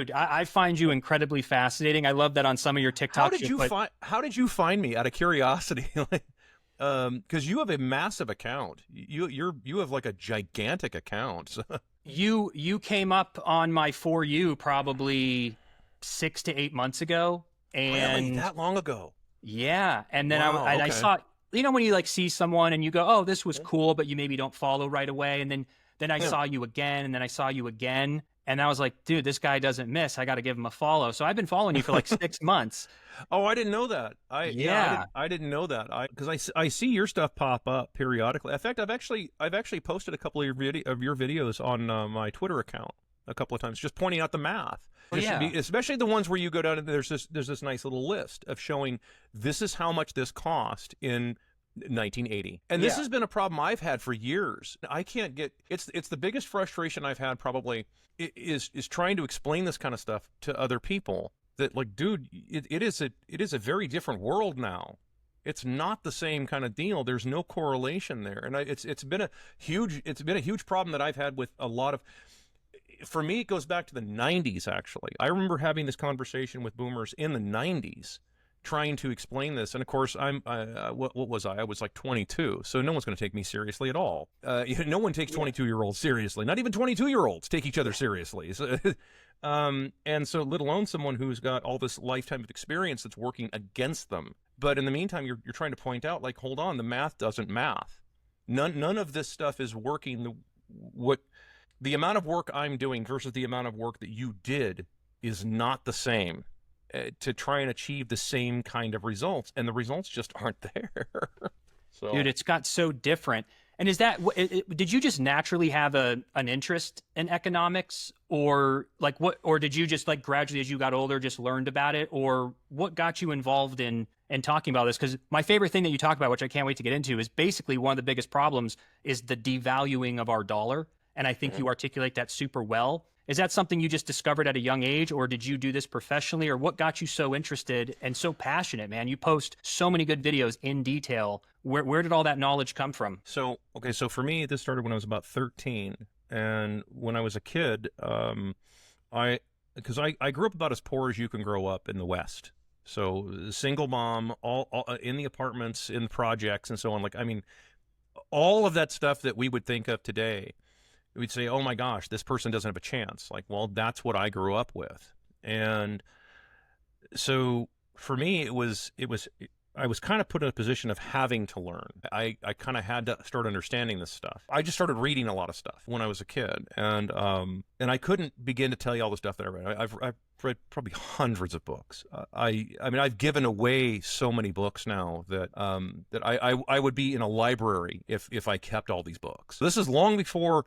Dude, I find you incredibly fascinating. I love that on some of your TikToks. How did you find me out of curiosity? Like, because you have a massive account. You have like a gigantic account. You came up on my For You probably 6 to 8 months ago, Really, and that long ago? yeah, and then Wow. I Okay. saw, when you like see someone and you go, oh, this was cool, but you maybe don't follow right away, and then I Yeah. saw you again, and then I saw you again, and I was like, dude, this guy doesn't miss. I got to give him a follow. So I've been following you for like 6 months. Oh, I didn't know that. Yeah. I didn't know that. I see your stuff pop up periodically. In fact, I've actually posted a couple of your videos on my Twitter account a couple of times, just pointing out the math. Oh, yeah. Especially the ones where you go down and there's this nice little list of showing this is how much this cost in 1980. And this Yeah. has been a problem I've had for years. I can't get it's the biggest frustration I've had probably is trying to explain this kind of stuff to other people. That, like, dude, it is a very different world now. It's not the same kind of deal. There's no correlation there, and it's been a huge problem that I've had with a lot of. For me, it goes back to the 90s. Actually, I remember having this conversation with boomers in the 90s, trying to explain this. And of course, what was I? I was like 22, so no one's going to take me seriously at all. No one takes 22-year-olds seriously. Not even 22-year-olds take each other seriously. So, and so, let alone someone who's got all this lifetime of experience that's working against them. But in the meantime, you're trying to point out, like, hold on, the math doesn't math. None of this stuff is working. The amount of work I'm doing versus the amount of work that you did is not the same to try and achieve the same kind of results, and the results just aren't there. So, Dude, it's got so different. And is that did you just naturally have an interest in economics, or like what, or did you just like gradually as you got older just learned about it, or what got you involved in talking about this? Because my favorite thing that you talk about, which I can't wait to get into, is basically one of the biggest problems is the devaluing of our dollar. And I think you articulate that super well. Is that something you just discovered at a young age, or did you do this professionally, or what got you so interested and so passionate, man? You post so many good videos in detail. Where did all that knowledge come from? So for me, this started when I was about 13, and when I was a kid, I grew up about as poor as you can grow up in the West. So single mom, all in the apartments, in the projects, and so on. Like, I mean, all of that stuff that we would think of today. We'd say, oh my gosh, this person doesn't have a chance. Like, well, that's what I grew up with. And so for me, I was kind of put in a position of having to learn. I kind of had to start understanding this stuff. I just started reading a lot of stuff when I was a kid. And I couldn't begin to tell you all the stuff that I read. I've read probably hundreds of books. I mean, I've given away so many books now that I would be in a library if I kept all these books. This is long before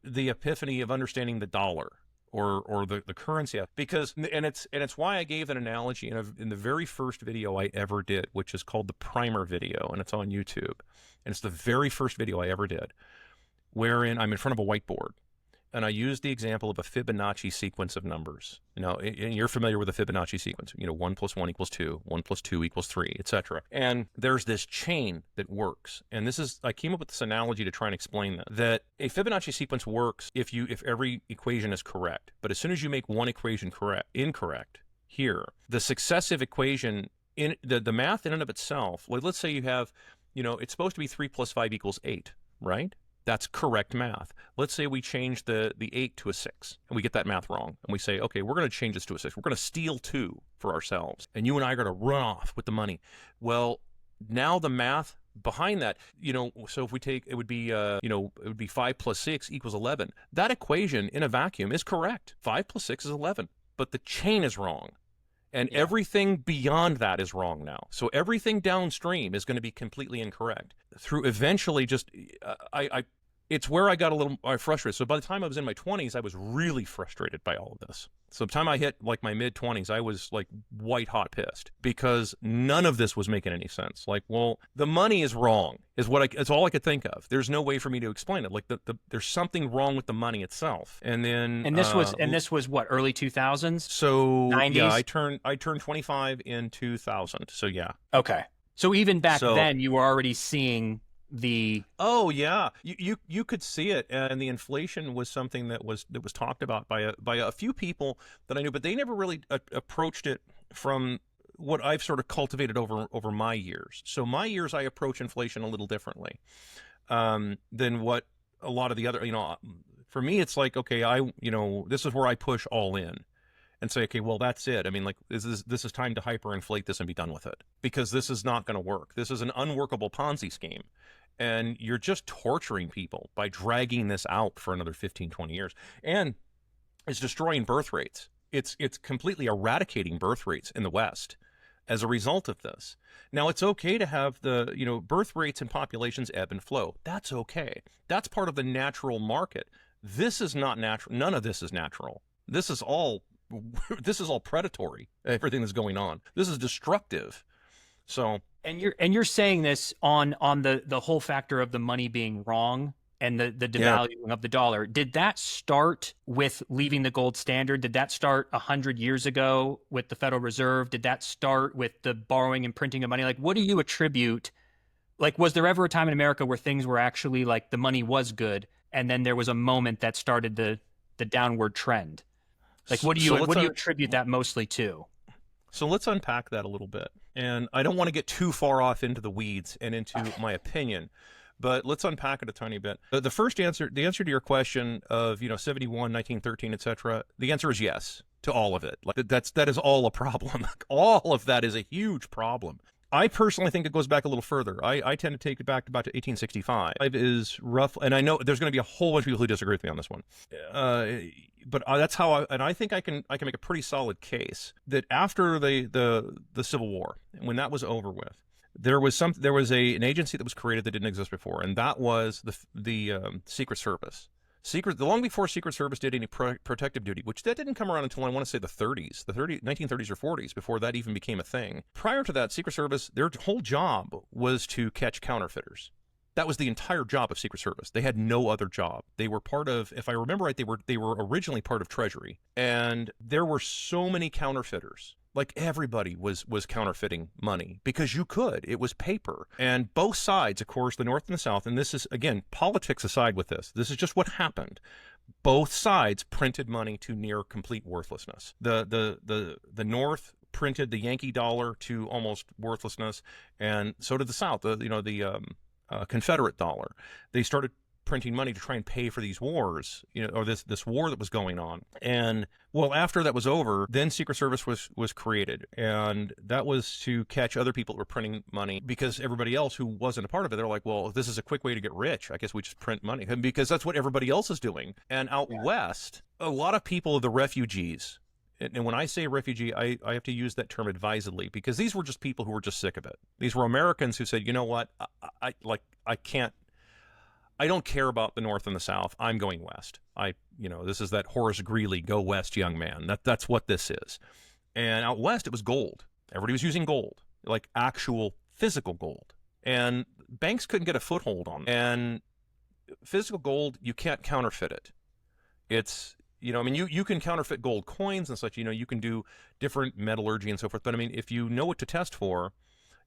the epiphany of understanding the dollar or the currency, because it's why I gave an analogy in the very first video I ever did, which is called the primer video, and it's on YouTube, and it's the very first video I ever did, wherein I'm in front of a whiteboard. And I used the example of a Fibonacci sequence of numbers. And you're familiar with the Fibonacci sequence. 1 + 1 = 2, 1 + 2 = 3, etc. And there's this chain that works. And I came up with this analogy to try and explain that a Fibonacci sequence works if every equation is correct. But as soon as you make one equation incorrect here, the successive equation in the math in and of itself, like, let's say you have, it's supposed to be 3 + 5 = 8, right? That's correct math. Let's say we change the 8 to a 6, and we get that math wrong. And we say, okay, we're going to change this to a 6. We're going to steal 2 for ourselves. And you and I are going to run off with the money. Well, now the math behind that, so if we take, it would be 5 + 6 = 11. That equation in a vacuum is correct. 5 + 6 is 11. But the chain is wrong. And everything beyond that is wrong now. So everything downstream is going to be completely incorrect. Through eventually just, it's where I got a little frustrated. So by the time I was in my 20s, I was really frustrated by all of this. So by the time I hit like my mid-20s, I was like white hot pissed because none of this was making any sense. Like, well, the money is wrong it's all I could think of. There's no way for me to explain it. Like there's something wrong with the money itself. And then this was what, early 2000s? So 90s? Yeah, I turned 25 in 2000. So yeah. Okay. So even back then, you were already seeing the Oh yeah, you could see it, and the inflation was something that was talked about by a few people that I knew, but they never really approached it from what I've sort of cultivated over my years. So my years, I approach inflation a little differently than what a lot of the other. For me, it's like, okay, this is where I push all in and say, okay, well, that's it. I mean, like, this is time to hyperinflate this and be done with it, because this is not going to work. This is an unworkable Ponzi scheme. And you're just torturing people by dragging this out for another 15, 20 years. And it's destroying birth rates. It's completely eradicating birth rates in the West as a result of this. Now, it's okay to have birth rates and populations ebb and flow. That's okay. That's part of the natural market. This is not natural. None of this is natural. This is all predatory. Everything that's going on. This is destructive. So, and you're saying this on the whole factor of the money being wrong and the devaluing of the dollar. Did that start with leaving the gold standard? Did that start 100 years ago with the Federal Reserve? Did that start with the borrowing and printing of money? Like, what do you attribute? Like, was there ever a time in America where things were actually like the money was good, and then there was a moment that started the downward trend? Like, what do you attribute that mostly to? So let's unpack that a little bit. And I don't want to get too far off into the weeds and into my opinion, but let's unpack it a tiny bit. The answer to your question of, 71, 1913, etc., the answer is yes to all of it. Like, that is all a problem. All of that is a huge problem. I personally think it goes back a little further. I tend to take it back about to 1865. Is rough, and I know there's going to be a whole bunch of people who disagree with me on this one. But that's how I think I can make a pretty solid case that after the Civil War, when that was over with, there was an agency that was created that didn't exist before, and that was the Secret Service. Long before Secret Service did any protective duty, which that didn't come around until I want to say the 1930s or 40s, before that even became a thing. Prior to that, Secret Service, their whole job was to catch counterfeiters. That was the entire job of Secret Service. They had no other job. They were part of, if I remember right, they were originally part of Treasury, and there were so many counterfeiters. Like, everybody was counterfeiting money because you could. It was paper. And both sides, of course, the North and the South, and this is, again, politics aside with this is just what happened. Both sides printed money to near complete worthlessness. The North printed the Yankee dollar to almost worthlessness, and so did the South, the Confederate dollar. They started printing money to try and pay for these wars, or this war that was going on. And well, after that was over, then Secret Service was created, and that was to catch other people that were printing money, because everybody else who wasn't a part of it, they're like, well, this is a quick way to get rich. I guess we just print money, because that's what everybody else is doing. And out west, a lot of people, the refugees. And when I say refugee, I have to use that term advisedly, because these were just people who were just sick of it. These were Americans who said, you know what, I don't care about the North and the South. I'm going west. This is that Horace Greeley, go west, young man. That's what this is. And out west, it was gold. Everybody was using gold, like actual physical gold. And banks couldn't get a foothold on it. And physical gold, you can't counterfeit it. It's, you can counterfeit gold coins and such. You can do different metallurgy and so forth. But I mean, if you know what to test for,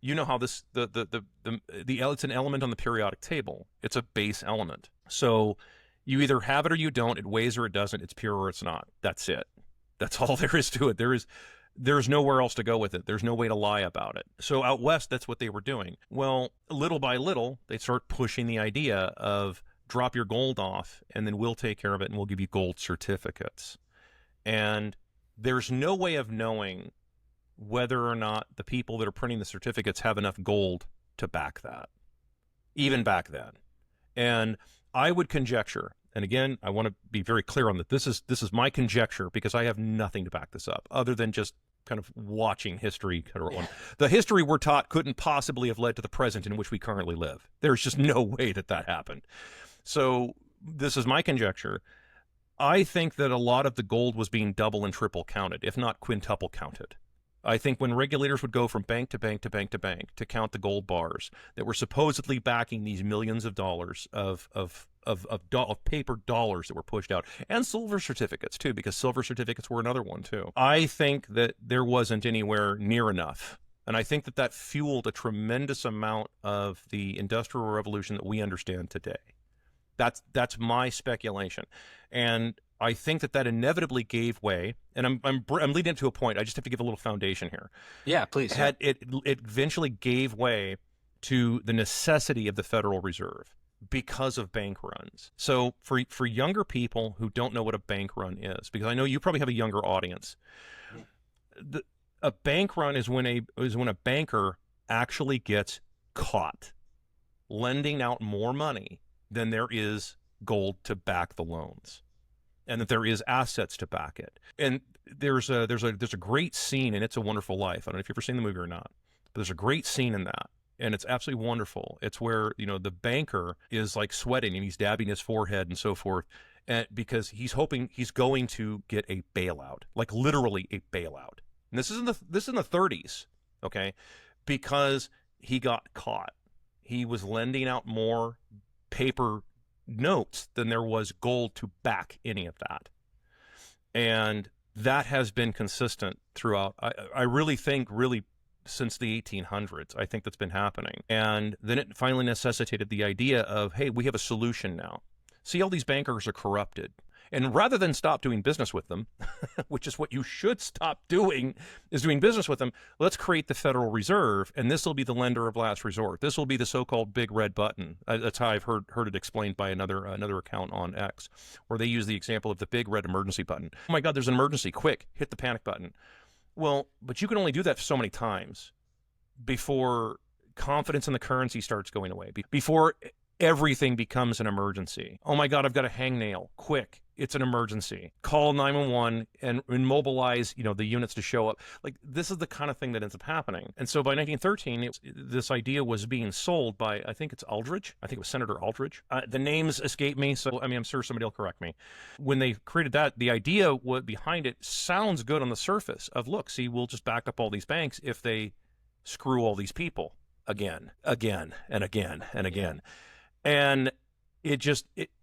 you know how this it's an element on the periodic table. It's a base element. So you either have it or you don't. It weighs or it doesn't. It's pure or it's not. That's it. That's all there is to it. There's nowhere else to go with it. There's no way to lie about it. So out west, that's what they were doing. Well, little by little, they start pushing the idea of drop your gold off and then we'll take care of it and we'll give you gold certificates. And there's no way of knowing whether or not the people that are printing the certificates have enough gold to back that, even back then. And I would conjecture, and again, I want to be very clear on that. This is my conjecture, because I have nothing to back this up other than just kind of watching history. The history we're taught couldn't possibly have led to the present in which we currently live. There's just no way that happened. So this is my conjecture. I think that a lot of the gold was being double and triple counted, if not quintuple counted. I think when regulators would go from bank to bank to bank to bank to count the gold bars that were supposedly backing these millions of dollars of paper dollars that were pushed out, and silver certificates too, because silver certificates were another one too. I think that there wasn't anywhere near enough And I think that that fueled a tremendous amount of the Industrial Revolution that we understand today. That's my speculation. And I think that that inevitably gave way, and I'm leading to a point. I just have to give a little foundation here. Yeah, please. It eventually gave way to the necessity of the Federal Reserve because of bank runs. So for younger people who don't know what a bank run is, because I know you probably have a younger audience, a bank run is when a banker actually gets caught lending out more money than there is gold to back the loans, and that there is assets to back it. And there's a great scene in It's a Wonderful Life. I don't know if you've ever seen the movie or not, but there's a great scene in that, and it's absolutely wonderful. It's where, you know, the banker is like sweating and he's dabbing his forehead and so forth, and because he's hoping he's going to get a bailout, like literally a bailout. And this is in the 30s, okay? Because he got caught. He was lending out more paper notes than there was gold to back any of that. And that has been consistent throughout. I really think since the 1800s, I think that's been happening. And then it finally necessitated the idea of, hey, we have a solution now. See, all these bankers are corrupted. And rather than stop doing business with them, which is what you should stop doing, is doing business with them, let's create the Federal Reserve, and this will be the lender of last resort. This will be the so-called big red button. That's how I've heard it explained by another account on X, where they use the example of the big red emergency button. Oh my God, there's an emergency! Quick, hit the panic button. Well, but you can only do that so many times before confidence in the currency starts going away, before everything becomes an emergency. Oh my God, I've got a hangnail. Quick, it's an emergency. Call 911 and mobilize, you know, the units to show up. Like, this is the kind of thing that ends up happening. And so by 1913, this idea was being sold by, I think it's Aldrich. I think it was Senator Aldrich. The names escape me, so I mean, I'm sure somebody will correct me. When they created that, the idea behind it sounds good on the surface of, look, see, we'll just back up all these banks if they screw all these people again, and again. And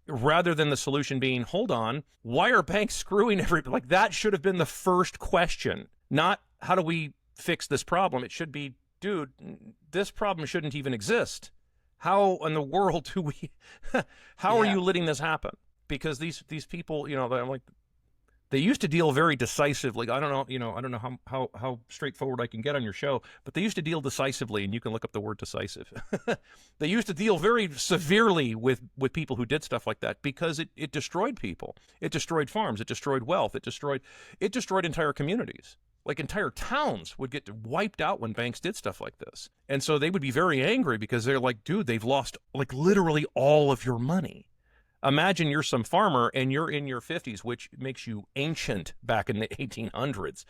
rather than the solution being, hold on, why are banks screwing everybody? Like, that should have been the first question, not how do we fix this problem? It should be, dude, this problem shouldn't even exist. How in the world do we, how are you letting this happen? Because these people, you know, they're like, they used to deal very decisively. I don't know how straightforward I can get on your show, but they used to deal decisively, and you can look up the word decisive. They used to deal very severely with people who did stuff like that, because it destroyed people. It destroyed farms. It destroyed wealth. It destroyed entire communities. Like, entire towns would get wiped out when banks did stuff like this. And so they would be very angry because they're like, dude, they've lost like literally all of your money. Imagine you're some farmer and you're in your 50s, which makes you ancient back in the 1800s.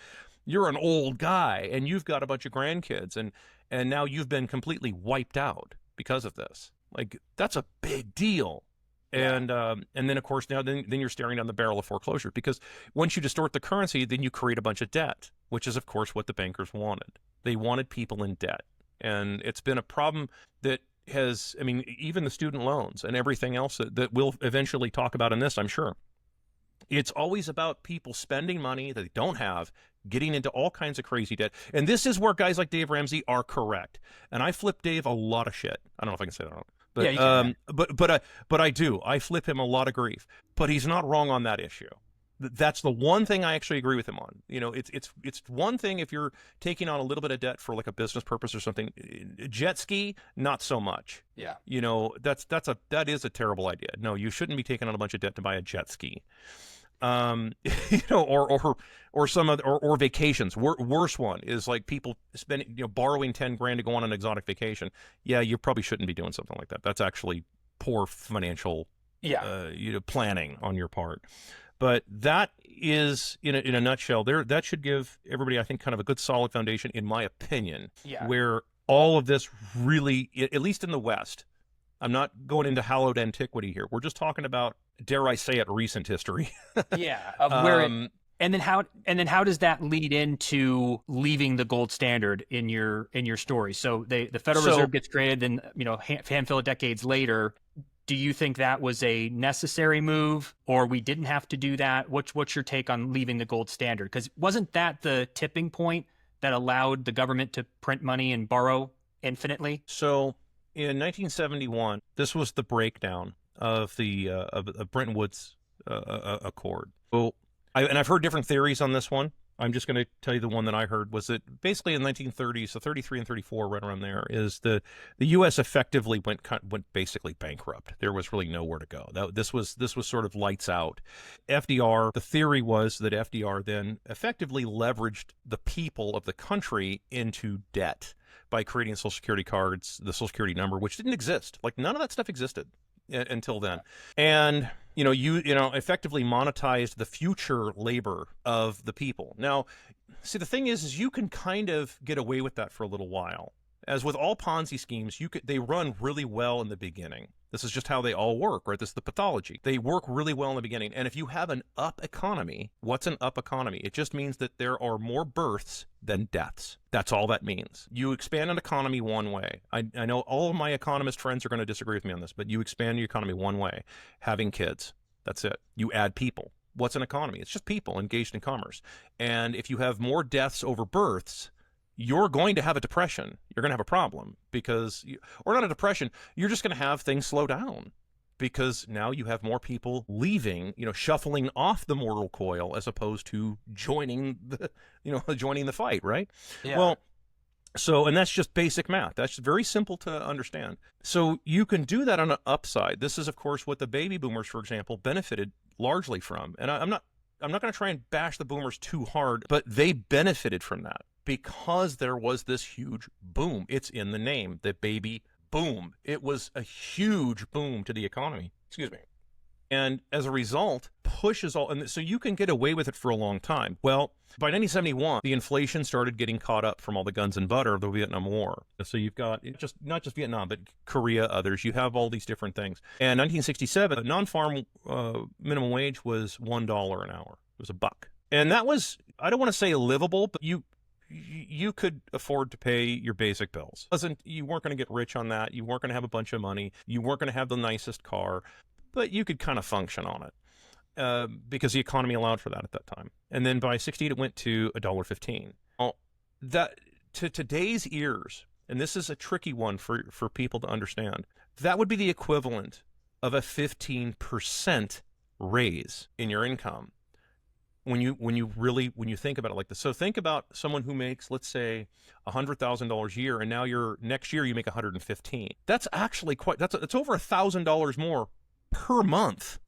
You're an old guy and you've got a bunch of grandkids, and now you've been completely wiped out because of this. Like, that's a big deal. And then, of course, now then you're staring down the barrel of foreclosure, because once you distort the currency, then you create a bunch of debt, which is, of course, what the bankers wanted. They wanted people in debt. And it's been a problem that has, I mean, even the student loans and everything else that we'll eventually talk about in this, I'm sure. It's always about people spending money that they don't have, getting into all kinds of crazy debt. And this is where guys like Dave Ramsey are correct. And I flip Dave a lot of shit. I don't know if I can say that wrong. But, yeah, you can. But I do. I flip him a lot of grief. But he's not wrong on that issue. That's the one thing I actually agree with him on. You know, it's one thing if you're taking on a little bit of debt for like a business purpose or something. Jet ski, not so much. Yeah. You know, that is a terrible idea. No, you shouldn't be taking on a bunch of debt to buy a jet ski. You know, or some other, or vacations. Worse one is like people spending, you know, borrowing 10 grand to go on an exotic vacation. Yeah, you probably shouldn't be doing something like that. That's actually poor financial, planning on your part. But that is, in a nutshell, that should give everybody, I think, kind of a good solid foundation, in my opinion, where all of this really, at least in the West, I'm not going into hallowed antiquity here. We're just talking about, dare I say it, recent history. Of where and then how does that lead into leaving the gold standard in your story? So the Federal Reserve gets created, then, you know, handful of decades later. Do you think that was a necessary move, or we didn't have to do that? What's your take on leaving the gold standard? Because wasn't that the tipping point that allowed the government to print money and borrow infinitely? So in 1971, this was the breakdown of the Bretton Woods Accord. So, I've heard different theories on this one. I'm just going to tell you the one that I heard was that basically in the 1930s, so 33 and 34, right around there, is the U.S. effectively went basically bankrupt. There was really nowhere to go. This was sort of lights out. FDR, the theory was that FDR then effectively leveraged the people of the country into debt by creating Social Security cards, the Social Security number, which didn't exist. Like none of that stuff existed until then. And you effectively monetized the future labor of the people. Now, see, the thing is you can kind of get away with that for a little while. As with all Ponzi schemes, they run really well in the beginning. This is just how they all work, right? This is the pathology. They work really well in the beginning. And if you have an up economy, what's an up economy? It just means that there are more births than deaths. That's all that means. You expand an economy one way. I know all of my economist friends are going to disagree with me on this, but you expand your economy one way, having kids. That's it. You add people. What's an economy? It's just people engaged in commerce. And if you have more deaths over births, you're going to have a depression. You're going to have a problem or not a depression. You're just going to have things slow down because now you have more people leaving, shuffling off the mortal coil as opposed to joining the fight, right? Yeah. Well, and that's just basic math. That's very simple to understand. So you can do that on an upside. This is, of course, what the baby boomers, for example, benefited largely from. And I'm not going to try and bash the boomers too hard, but they benefited from that because there was this huge boom. It's in the name, the baby boom. It was a huge boom to the economy. Excuse me. And as a result, pushes all, and so you can get away with it for a long time. Well, by 1971, the inflation started getting caught up from all the guns and butter of the Vietnam War. So you've got not just Vietnam, but Korea, others. You have all these different things. And 1967, non-farm minimum wage was $1 an hour. It was $1. And that was, I don't want to say livable, but you could afford to pay your basic bills. You weren't going to get rich on that. You weren't going to have a bunch of money. You weren't going to have the nicest car, but you could kind of function on it because the economy allowed for that at that time. And then by 1968, it went to $1.15. Well, that to today's ears, and this is a tricky one for people to understand, that would be the equivalent of a 15% raise in your income. When you think about it like this. So think about someone who makes, let's say, $100,000 a year, and now next year you make $115,000. That's actually it's over $1,000 more per month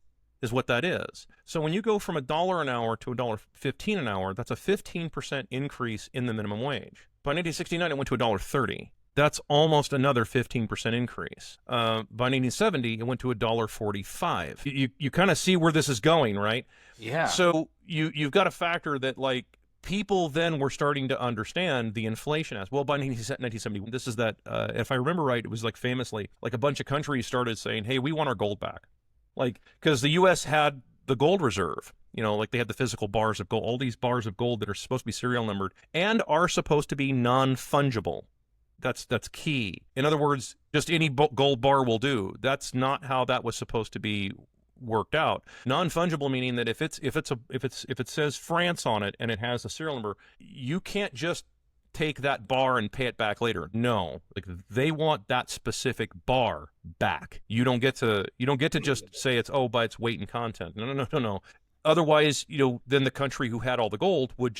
is what that is. So when you go from $1 an hour to $1.15 an hour, that's a 15% increase in the minimum wage. By 1969, it went to $1.30. That's almost another 15% increase. By 1970, it went to $1.45. You kind of see where this is going, right? Yeah. So you've got to factor that, like, people then were starting to understand the inflation as well. By 1971, this is that, if I remember right, it was like famously, like a bunch of countries started saying, hey, we want our gold back. Like, because the U.S. had the gold reserve. Like they had the physical bars of gold, all these bars of gold that are supposed to be serial numbered and are supposed to be non-fungible. That's key. In other words, just any gold bar will do. That's not how that was supposed to be worked out. Non-fungible meaning that if it says France on it and it has a serial number, you can't just take that bar and pay it back later. No, like they want that specific bar back. You don't get to just say it's by its weight and content. No. Otherwise, then the country who had all the gold would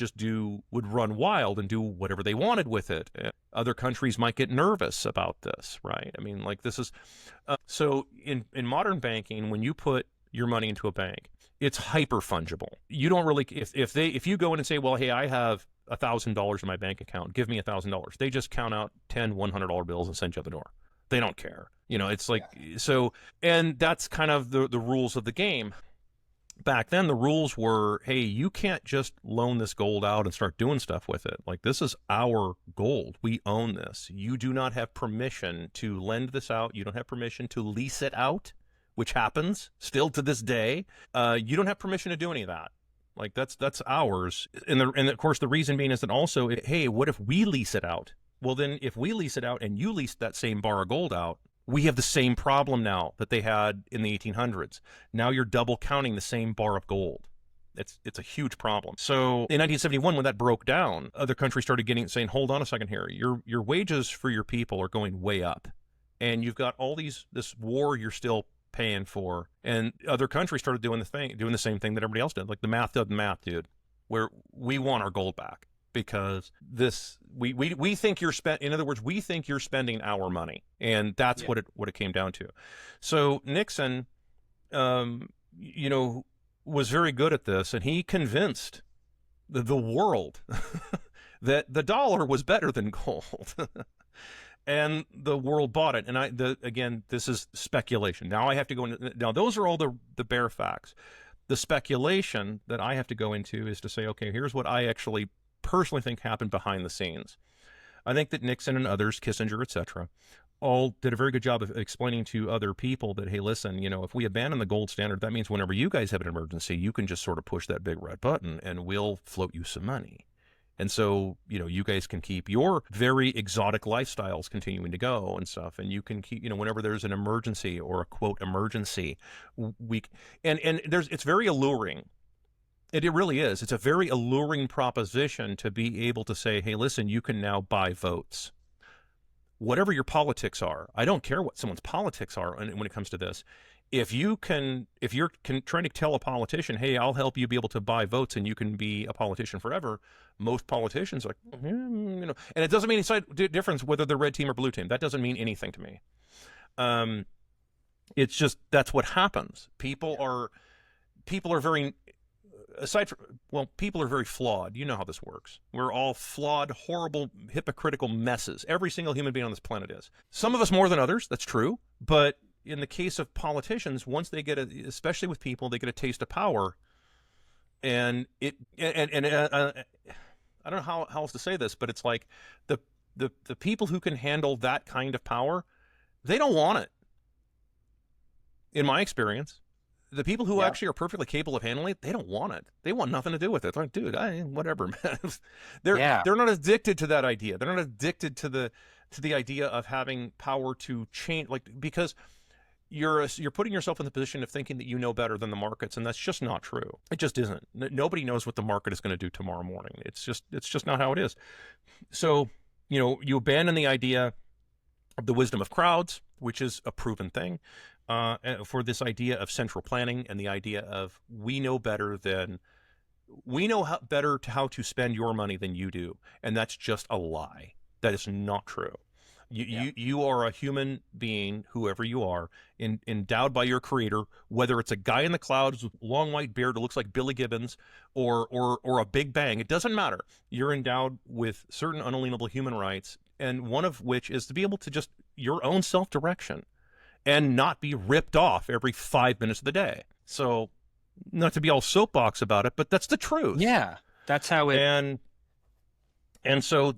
run wild and do whatever they wanted with it. Other countries might get nervous about this, right? I mean, like this is, so in modern banking, when you put your money into a bank, it's hyper fungible. You don't really, if you go in and say, well, hey, I have $1,000 in my bank account, give me $1,000. They just count out 10 $100 bills and send you out the door. They don't care. It's like, so, and that's kind of the rules of the game. Back then, the rules were, hey, you can't just loan this gold out and start doing stuff with it. Like, this is our gold. We own this. You do not have permission to lend this out. You don't have permission to lease it out, which happens still to this day. You don't have permission to do any of that. Like, that's ours. And of course, the reason being is that also, hey, what if we lease it out? Well, then if we lease it out and you lease that same bar of gold out, we have the same problem now that they had in the 1800s. Now you're double counting the same bar of gold. It's a huge problem. So in 1971, when that broke down, other countries started saying, hold on a second here, your wages for your people are going way up, and you've got all this war you're still paying for, and other countries started doing the same thing that everybody else did. Like, the math doesn't math, dude. Where we want our gold back because we think you're in other words, we think you're spending our money, and that's what it came down to. So Nixon, was very good at this, and he convinced the world that the dollar was better than gold. And the world bought it. And again, this is speculation. Now I have to go into, now those are all the bare facts. The speculation that I have to go into is to say, okay, here's what I actually personally think happened behind the scenes. I think that Nixon and others, Kissinger, etc., all did a very good job of explaining to other people that, hey, listen, if we abandon the gold standard, that means whenever you guys have an emergency, you can just sort of push that big red button and we'll float you some money. And so, you guys can keep your very exotic lifestyles continuing to go and stuff. And you can keep, whenever there's an emergency or a quote emergency, it's very alluring. It really is. It's a very alluring proposition to be able to say, hey, listen, you can now buy votes. Whatever your politics are, I don't care what someone's politics are when it comes to this. If you're trying to tell a politician, hey, I'll help you be able to buy votes and you can be a politician forever, most politicians are like, and it doesn't mean any difference whether they're red team or blue team. That doesn't mean anything to me. It's just, that's what happens. People are very, people are very flawed. You know how this works. We're all flawed, horrible, hypocritical messes. Every single human being on this planet is. Some of us more than others, that's true, but in the case of politicians, once they get especially with people, they get a taste of power, and I don't know how else to say this, but it's like the people who can handle that kind of power, they don't want it. In my experience, the people who actually are perfectly capable of handling it, they don't want it. They want nothing to do with it. They're like, dude, whatever, man. They're not addicted to that idea. They're not addicted to the idea of having power to change, because you're putting yourself in the position of thinking that you know better than the markets, and that's just not true. It just isn't. Nobody knows what the market is going to do tomorrow morning. It's just not how it is. So, you abandon the idea of the wisdom of crowds, which is a proven thing, for this idea of central planning and the idea of we know better how to spend your money than you do, and that's just a lie. That is not true. You are a human being, whoever you are, endowed by your creator, whether it's a guy in the clouds with long white beard who looks like Billy Gibbons or a Big Bang. It doesn't matter. You're endowed with certain unalienable human rights, and one of which is to be able to just your own self-direction and not be ripped off every 5 minutes of the day. So, not to be all soapbox about it, but that's the truth. Yeah, that's how it... And so,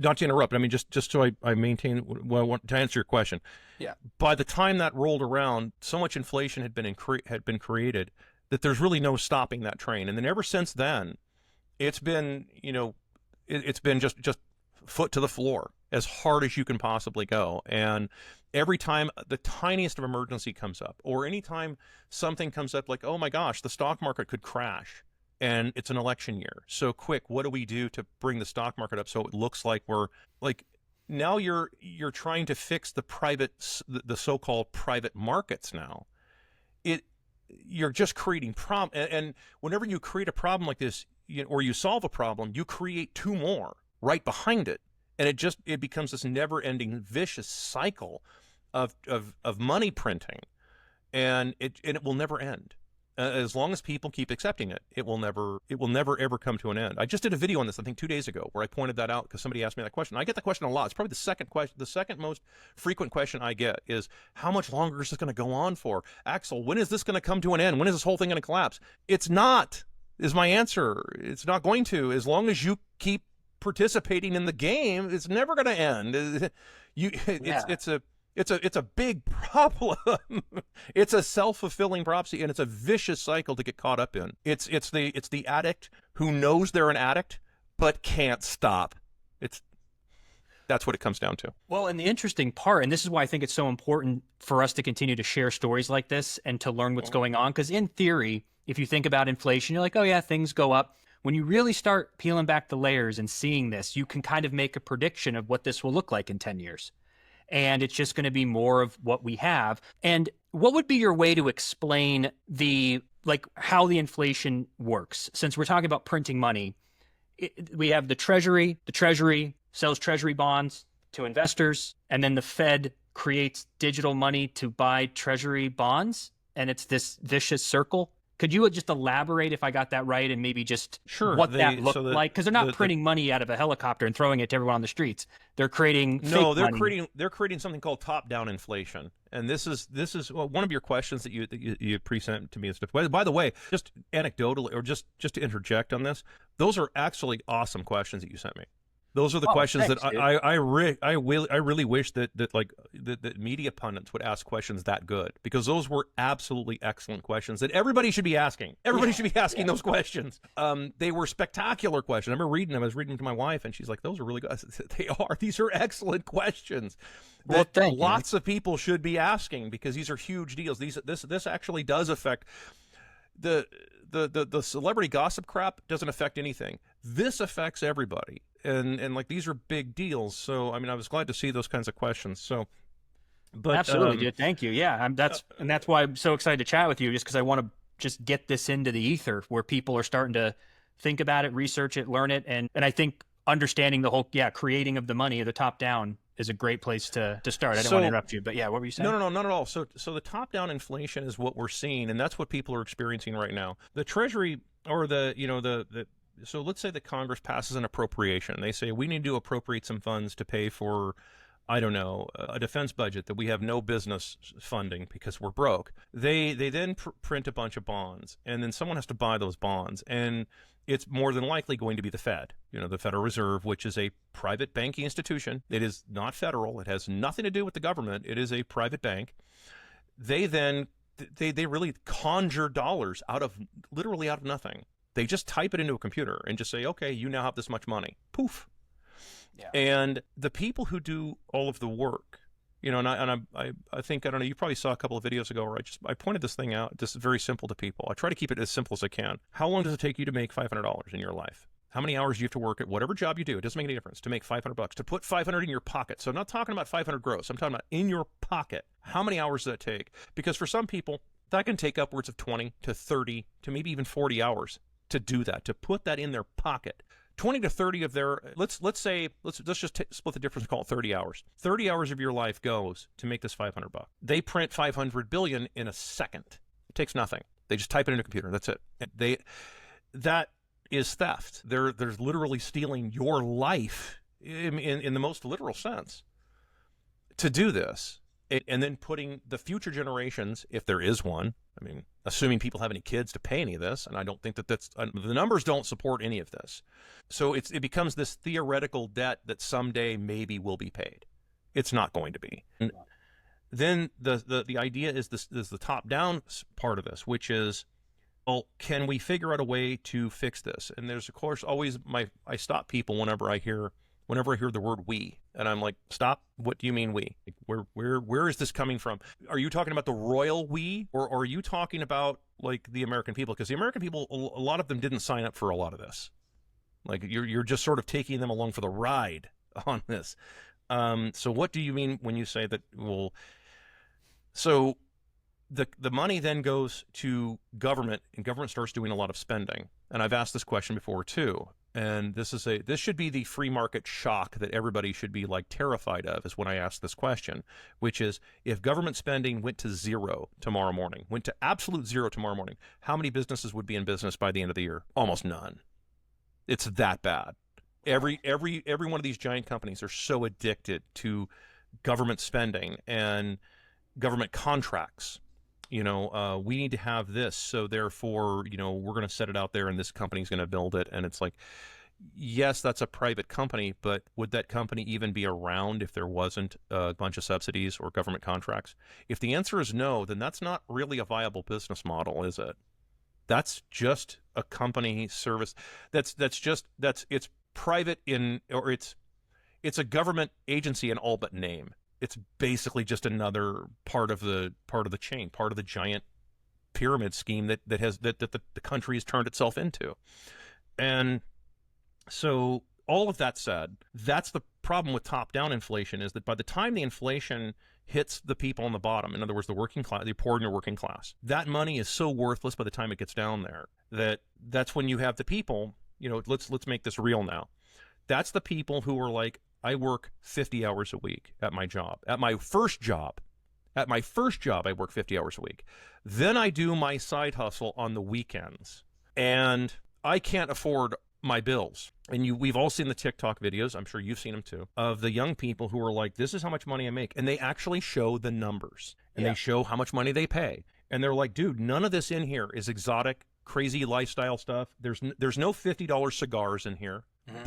not to interrupt, I mean, just so I maintain, well, I want to answer your question. Yeah. By the time that rolled around, so much inflation had been created that there's really no stopping that train. And then ever since then, it's been, it's been just foot to the floor as hard as you can possibly go. And every time the tiniest of emergency comes up, or anytime something comes up like, oh my gosh, the stock market could crash, and it's an election year. So quick, what do we do to bring the stock market up so it looks like we're like, now you're trying to fix the so-called private markets now. You're just creating and whenever you create a problem like this, or you solve a problem, you create two more right behind it. And it becomes this never-ending vicious cycle of money printing, and it will never end. As long as people keep accepting it, it will never ever come to an end. I just did a video on this, I think 2 days ago, where I pointed that out because somebody asked me that question. I get that question a lot. It's probably the second most frequent question I get is, how much longer is this going to go on for? Axel, when is this going to come to an end? When is this whole thing going to collapse? It's not, is my answer. It's not going to. As long as you keep participating in the game, it's never going to end. It's a big problem. It's a self-fulfilling prophecy, and it's a vicious cycle to get caught up in. It's the addict who knows they're an addict but can't stop. That's what it comes down to. Well, and the interesting part, and this is why I think it's so important for us to continue to share stories like this and to learn what's going on, because in theory, if you think about inflation, you're like, oh yeah, things go up. When you really start peeling back the layers and seeing this, you can kind of make a prediction of what this will look like in 10 years. And it's just going to be more of what we have. And what would be your way to explain like how the inflation works? Since we're talking about printing money, we have the treasury sells treasury bonds to investors, and then the Fed creates digital money to buy treasury bonds, and it's this vicious circle. Could you just elaborate if I got that right, and maybe just Sure. what that looked like? Because they're not the printing money out of a helicopter and throwing it to everyone on the streets. They're creating No, fake money. they're creating something called top-down inflation, and this is well, one of your questions that you present to me and stuff. By the way, just anecdotally, or just to interject on this, those are actually awesome questions that you sent me. Those are the questions thanks, that dude. I really wish that media pundits would ask questions that good, because those were absolutely excellent questions that everybody should be asking. Everybody should be asking those questions. They were spectacular questions. I remember reading them. I was reading them to my wife, and she's like, "Those are really good." I said, "They are. These are excellent questions that lots of people should be asking, because these are huge deals. This actually does affect the celebrity gossip crap. Doesn't affect anything. This affects everybody." And like, these are big deals. So I mean, I was glad to see those kinds of questions. So, but Absolutely, dude. Thank you. Yeah, that's why I'm so excited to chat with you, just because I want to just get this into the ether where people are starting to think about it, research it, learn it, and I think understanding the whole creating of the money, the top down, is a great place to start. I don't want to interrupt you, but yeah, what were you saying? No, not at all. So the top down inflation is what we're seeing, and that's what people are experiencing right now. The Treasury, or so let's say that Congress passes an appropriation. They say we need to appropriate some funds to pay for, I don't know, a defense budget that we have no business funding because we're broke. They then print a bunch of bonds, and then someone has to buy those bonds, and it's more than likely going to be the Fed, the Federal Reserve, which is a private banking institution. It is not federal. It has nothing to do with the government. It is a private bank. They then they really conjure dollars literally out of nothing. They just type it into a computer and just say, okay, you now have this much money. Poof. Yeah. And the people who do all of the work, and I think, I don't know, you probably saw a couple of videos ago where I pointed this thing out, just very simple to people. I try to keep it as simple as I can. How long does it take you to make $500 in your life? How many hours do you have to work at whatever job you do? It doesn't make any difference to make $500, to put $500 in your pocket. So I'm not talking about 500 gross. I'm talking about in your pocket. How many hours does that take? Because for some people, that can take upwards of 20 to 30 to maybe even 40 hours to do that, to put that in their pocket. 20 to 30 of their, let's just split the difference and call it 30 hours. 30 hours of your life goes to make this $500. They print 500 billion in a second. It takes nothing. They just type it in a computer. That's it. That is theft. They're literally stealing your life in the most literal sense to do this. And then putting the future generations, if there is one, I mean, assuming people have any kids to pay any of this, and I don't think that's, the numbers don't support any of this. So it becomes this theoretical debt that someday maybe will be paid. It's not going to be. And then the idea is the top-down part of this, which is, well, can we figure out a way to fix this? And there's, of course, always I stop people whenever I hear the word we, and I'm like, stop, what do you mean we? Like, where is this coming from? Are you talking about the royal we, or are you talking about like the American people? Because the American people, a lot of them didn't sign up for a lot of this. Like, you're just sort of taking them along for the ride on this. So what do you mean when you say that? Well, so the money then goes to government, and government starts doing a lot of spending. And I've asked this question before too. And this should be the free market shock that everybody should be like terrified of, is when I ask this question, which is, if government spending went to zero tomorrow morning, went to absolute zero tomorrow morning, how many businesses would be in business by the end of the year? Almost none. It's that bad. Every one of these giant companies are so addicted to government spending and government contracts. We need to have this, so therefore, we're going to set it out there and this company's going to build it. And it's like, yes, that's a private company, but would that company even be around if there wasn't a bunch of subsidies or government contracts? If the answer is no, then that's not really a viable business model, is it? That's just a company service. It's private it's a government agency in all but name. It's basically just another part of the chain, part of the giant pyramid scheme that the country has turned itself into. And so all of that said, that's the problem with top-down inflation, is that by the time the inflation hits the people on the bottom, in other words, the working class, the poor and your working class, that money is so worthless by the time it gets down there that's when you have the people, let's make this real now. That's the people who are like, I work 50 hours a week at my job. At my first job, I work 50 hours a week. Then I do my side hustle on the weekends. And I can't afford my bills. And we've all seen the TikTok videos, I'm sure you've seen them too, of the young people who are like, this is how much money I make. And they actually show the numbers. And they show how much money they pay. And they're like, dude, none of this in here is exotic, crazy lifestyle stuff. There's no $50 cigars in here. Mm-hmm.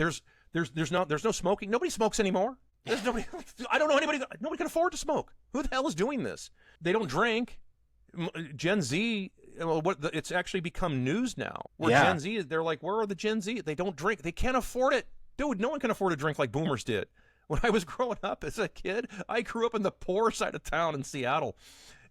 There's no smoking. Nobody smokes anymore. There's nobody. I don't know anybody. Nobody can afford to smoke. Who the hell is doing this? They don't drink. Gen Z. It's actually become news now. Gen Z, they're like, where are the Gen Z? They don't drink. They can't afford it, dude. No one can afford to drink like boomers did. When I was growing up as a kid, I grew up in the poor side of town in Seattle,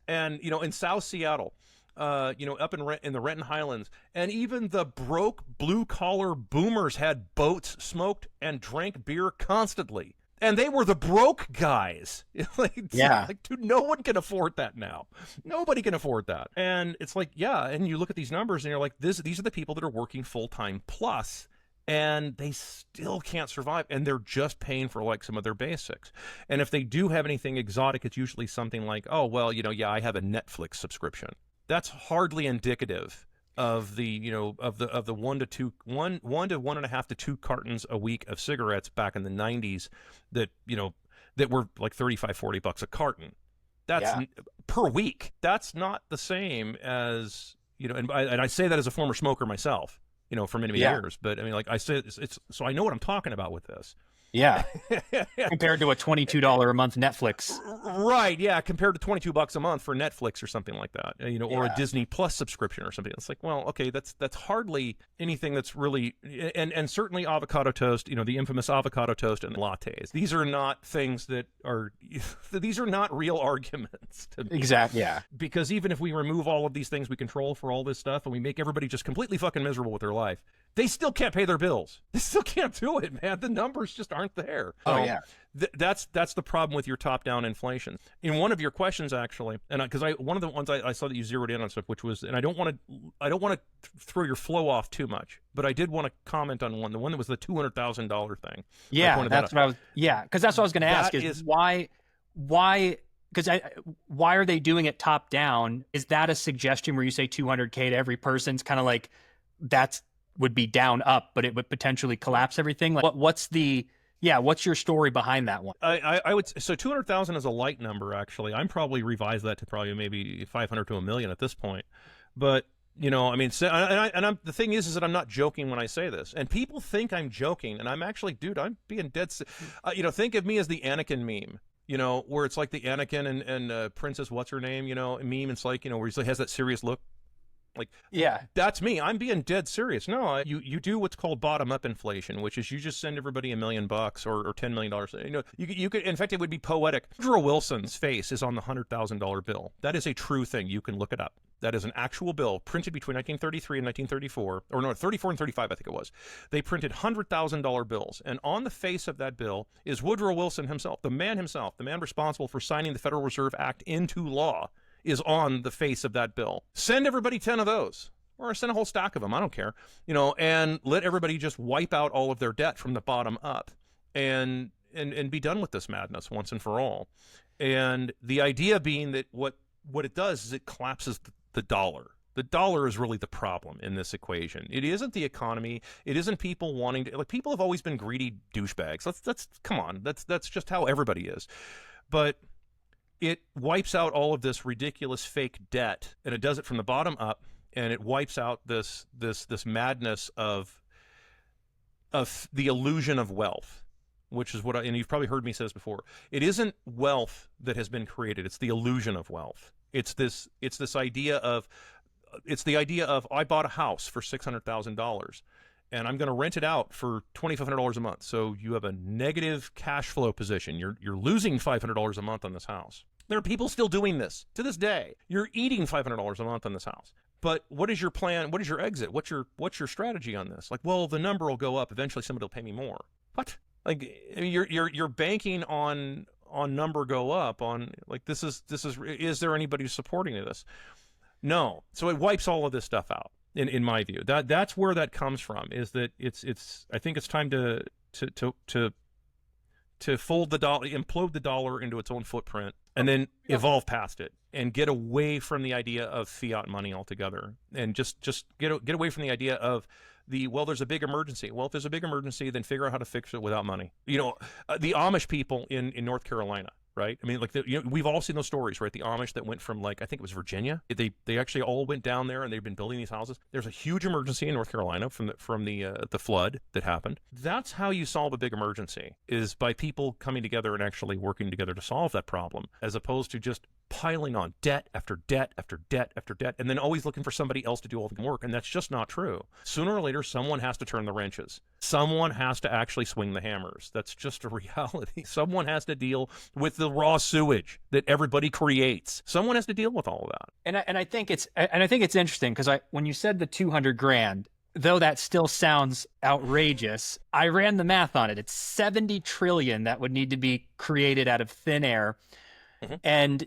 and in South Seattle. Up in the Renton Highlands, and even the broke blue-collar boomers had boats, smoked, and drank beer constantly. And they were the broke guys. Like, dude, no one can afford that now. Nobody can afford that. And it's like, and you look at these numbers, and you're like, these are the people that are working full-time plus, and they still can't survive, and they're just paying for like some of their basics. And if they do have anything exotic, it's usually something like, oh, well, I have a Netflix subscription. That's hardly indicative of the of the 1 to 1.5 to 2 cartons a week of cigarettes back in the 90s that were like $35-$40 a carton. That's per week. That's not the same as and I say that as a former smoker myself, for many years. But I mean, like I said, it's so I know what I'm talking about with this. Yeah. Compared to a $22 a month Netflix. Right, yeah, compared to $22 a month for Netflix or something like that, or a Disney Plus subscription or something. It's like, well, okay, that's hardly anything that's really, and certainly avocado toast, the infamous avocado toast and lattes. These are not things that are, these are not real arguments to me. Exactly, yeah. Because even if we remove all of these things we control for all this stuff and we make everybody just completely fucking miserable with their life, they still can't pay their bills. They still can't do it, man. The numbers just aren't there. Oh, yeah. That's the problem with your top-down inflation. In one of your questions, actually, and because one of the ones I saw that you zeroed in on stuff, which was, and I don't want to throw your flow off too much, but I did want to comment on the one that was the $200,000 thing. Yeah, that's what I was. Yeah, because that's what I was going to ask is why. Because why are they doing it top down? Is that a suggestion where you say 200K to every person's kind of like that's would be down up, but it would potentially collapse everything? Like, what's your story behind that one? I would so 200,000 is a light number. Actually, I'm probably revised that to probably maybe 500 to 1 million at this point. But I mean, the thing is that I'm not joking when I say this, and people think I'm joking, and I'm actually, dude, I'm being dead. Think of me as the Anakin meme. Where it's like the Anakin and Princess what's her name, meme. It's like where he has that serious look. Like, that's me. I'm being dead serious. No, you do what's called bottom-up inflation, which is you just send everybody $1 million or $10 million. You could, in fact, it would be poetic. Woodrow Wilson's face is on the $100,000 bill. That is a true thing. You can look it up. That is an actual bill printed between 1933 and 1934, or no, 34 and 35, I think it was. They printed $100,000 bills, and on the face of that bill is Woodrow Wilson himself, the man responsible for signing the Federal Reserve Act into law, is on the face of that bill. Send everybody 10 of those, or send a whole stack of them, I don't care, and let everybody just wipe out all of their debt from the bottom up and be done with this madness once and for all. And the idea being that what it does is it collapses the dollar. The dollar is really the problem in this equation. It isn't the economy. It isn't people wanting to, like, people have always been greedy douchebags. That's come on. That's just how everybody is. But it wipes out all of this ridiculous fake debt, and it does it from the bottom up, and it wipes out this madness of the illusion of wealth, which is and you've probably heard me say this before. It isn't wealth that has been created. It's the illusion of wealth. It's the idea of I bought a house for $600,000 and I'm going to rent it out for $2,500 a month. So you have a negative cash flow position. You're losing $500 a month on this house. There are people still doing this to this day. You're eating $500 a month on this house. But what is your plan? What is your exit? What's your strategy on this? Like, well, the number will go up. Eventually, somebody will pay me more. What? Like, you're banking on number go up on, like, this is there anybody supporting this? No. So it wipes all of this stuff out. In my view, that's where that comes from. Is that it's I think it's time to fold the dollar, implode the dollar into its own footprint, and then evolve past it and get away from the idea of fiat money altogether, and just get away from the idea of well, there's a big emergency. Well, if there's a big emergency, then figure out how to fix it without money. The Amish people in North Carolina, right? I mean, like, we've all seen those stories, right? The Amish that went from, like, I think it was Virginia. They actually all went down there, and they've been building these houses. There's a huge emergency in North Carolina from the flood that happened. That's how you solve a big emergency, is by people coming together and actually working together to solve that problem, as opposed to just piling on debt after debt after debt after debt, and then always looking for somebody else to do all the work. And that's just not true. Sooner or later, someone has to turn the wrenches. Someone has to actually swing the hammers. That's just a reality. Someone has to deal with the raw sewage that everybody creates. Someone has to deal with all of that. And I think it's interesting, because when you said the 200 grand, though that still sounds outrageous, I ran the math on it. It's 70 trillion that would need to be created out of thin air. Mm-hmm. And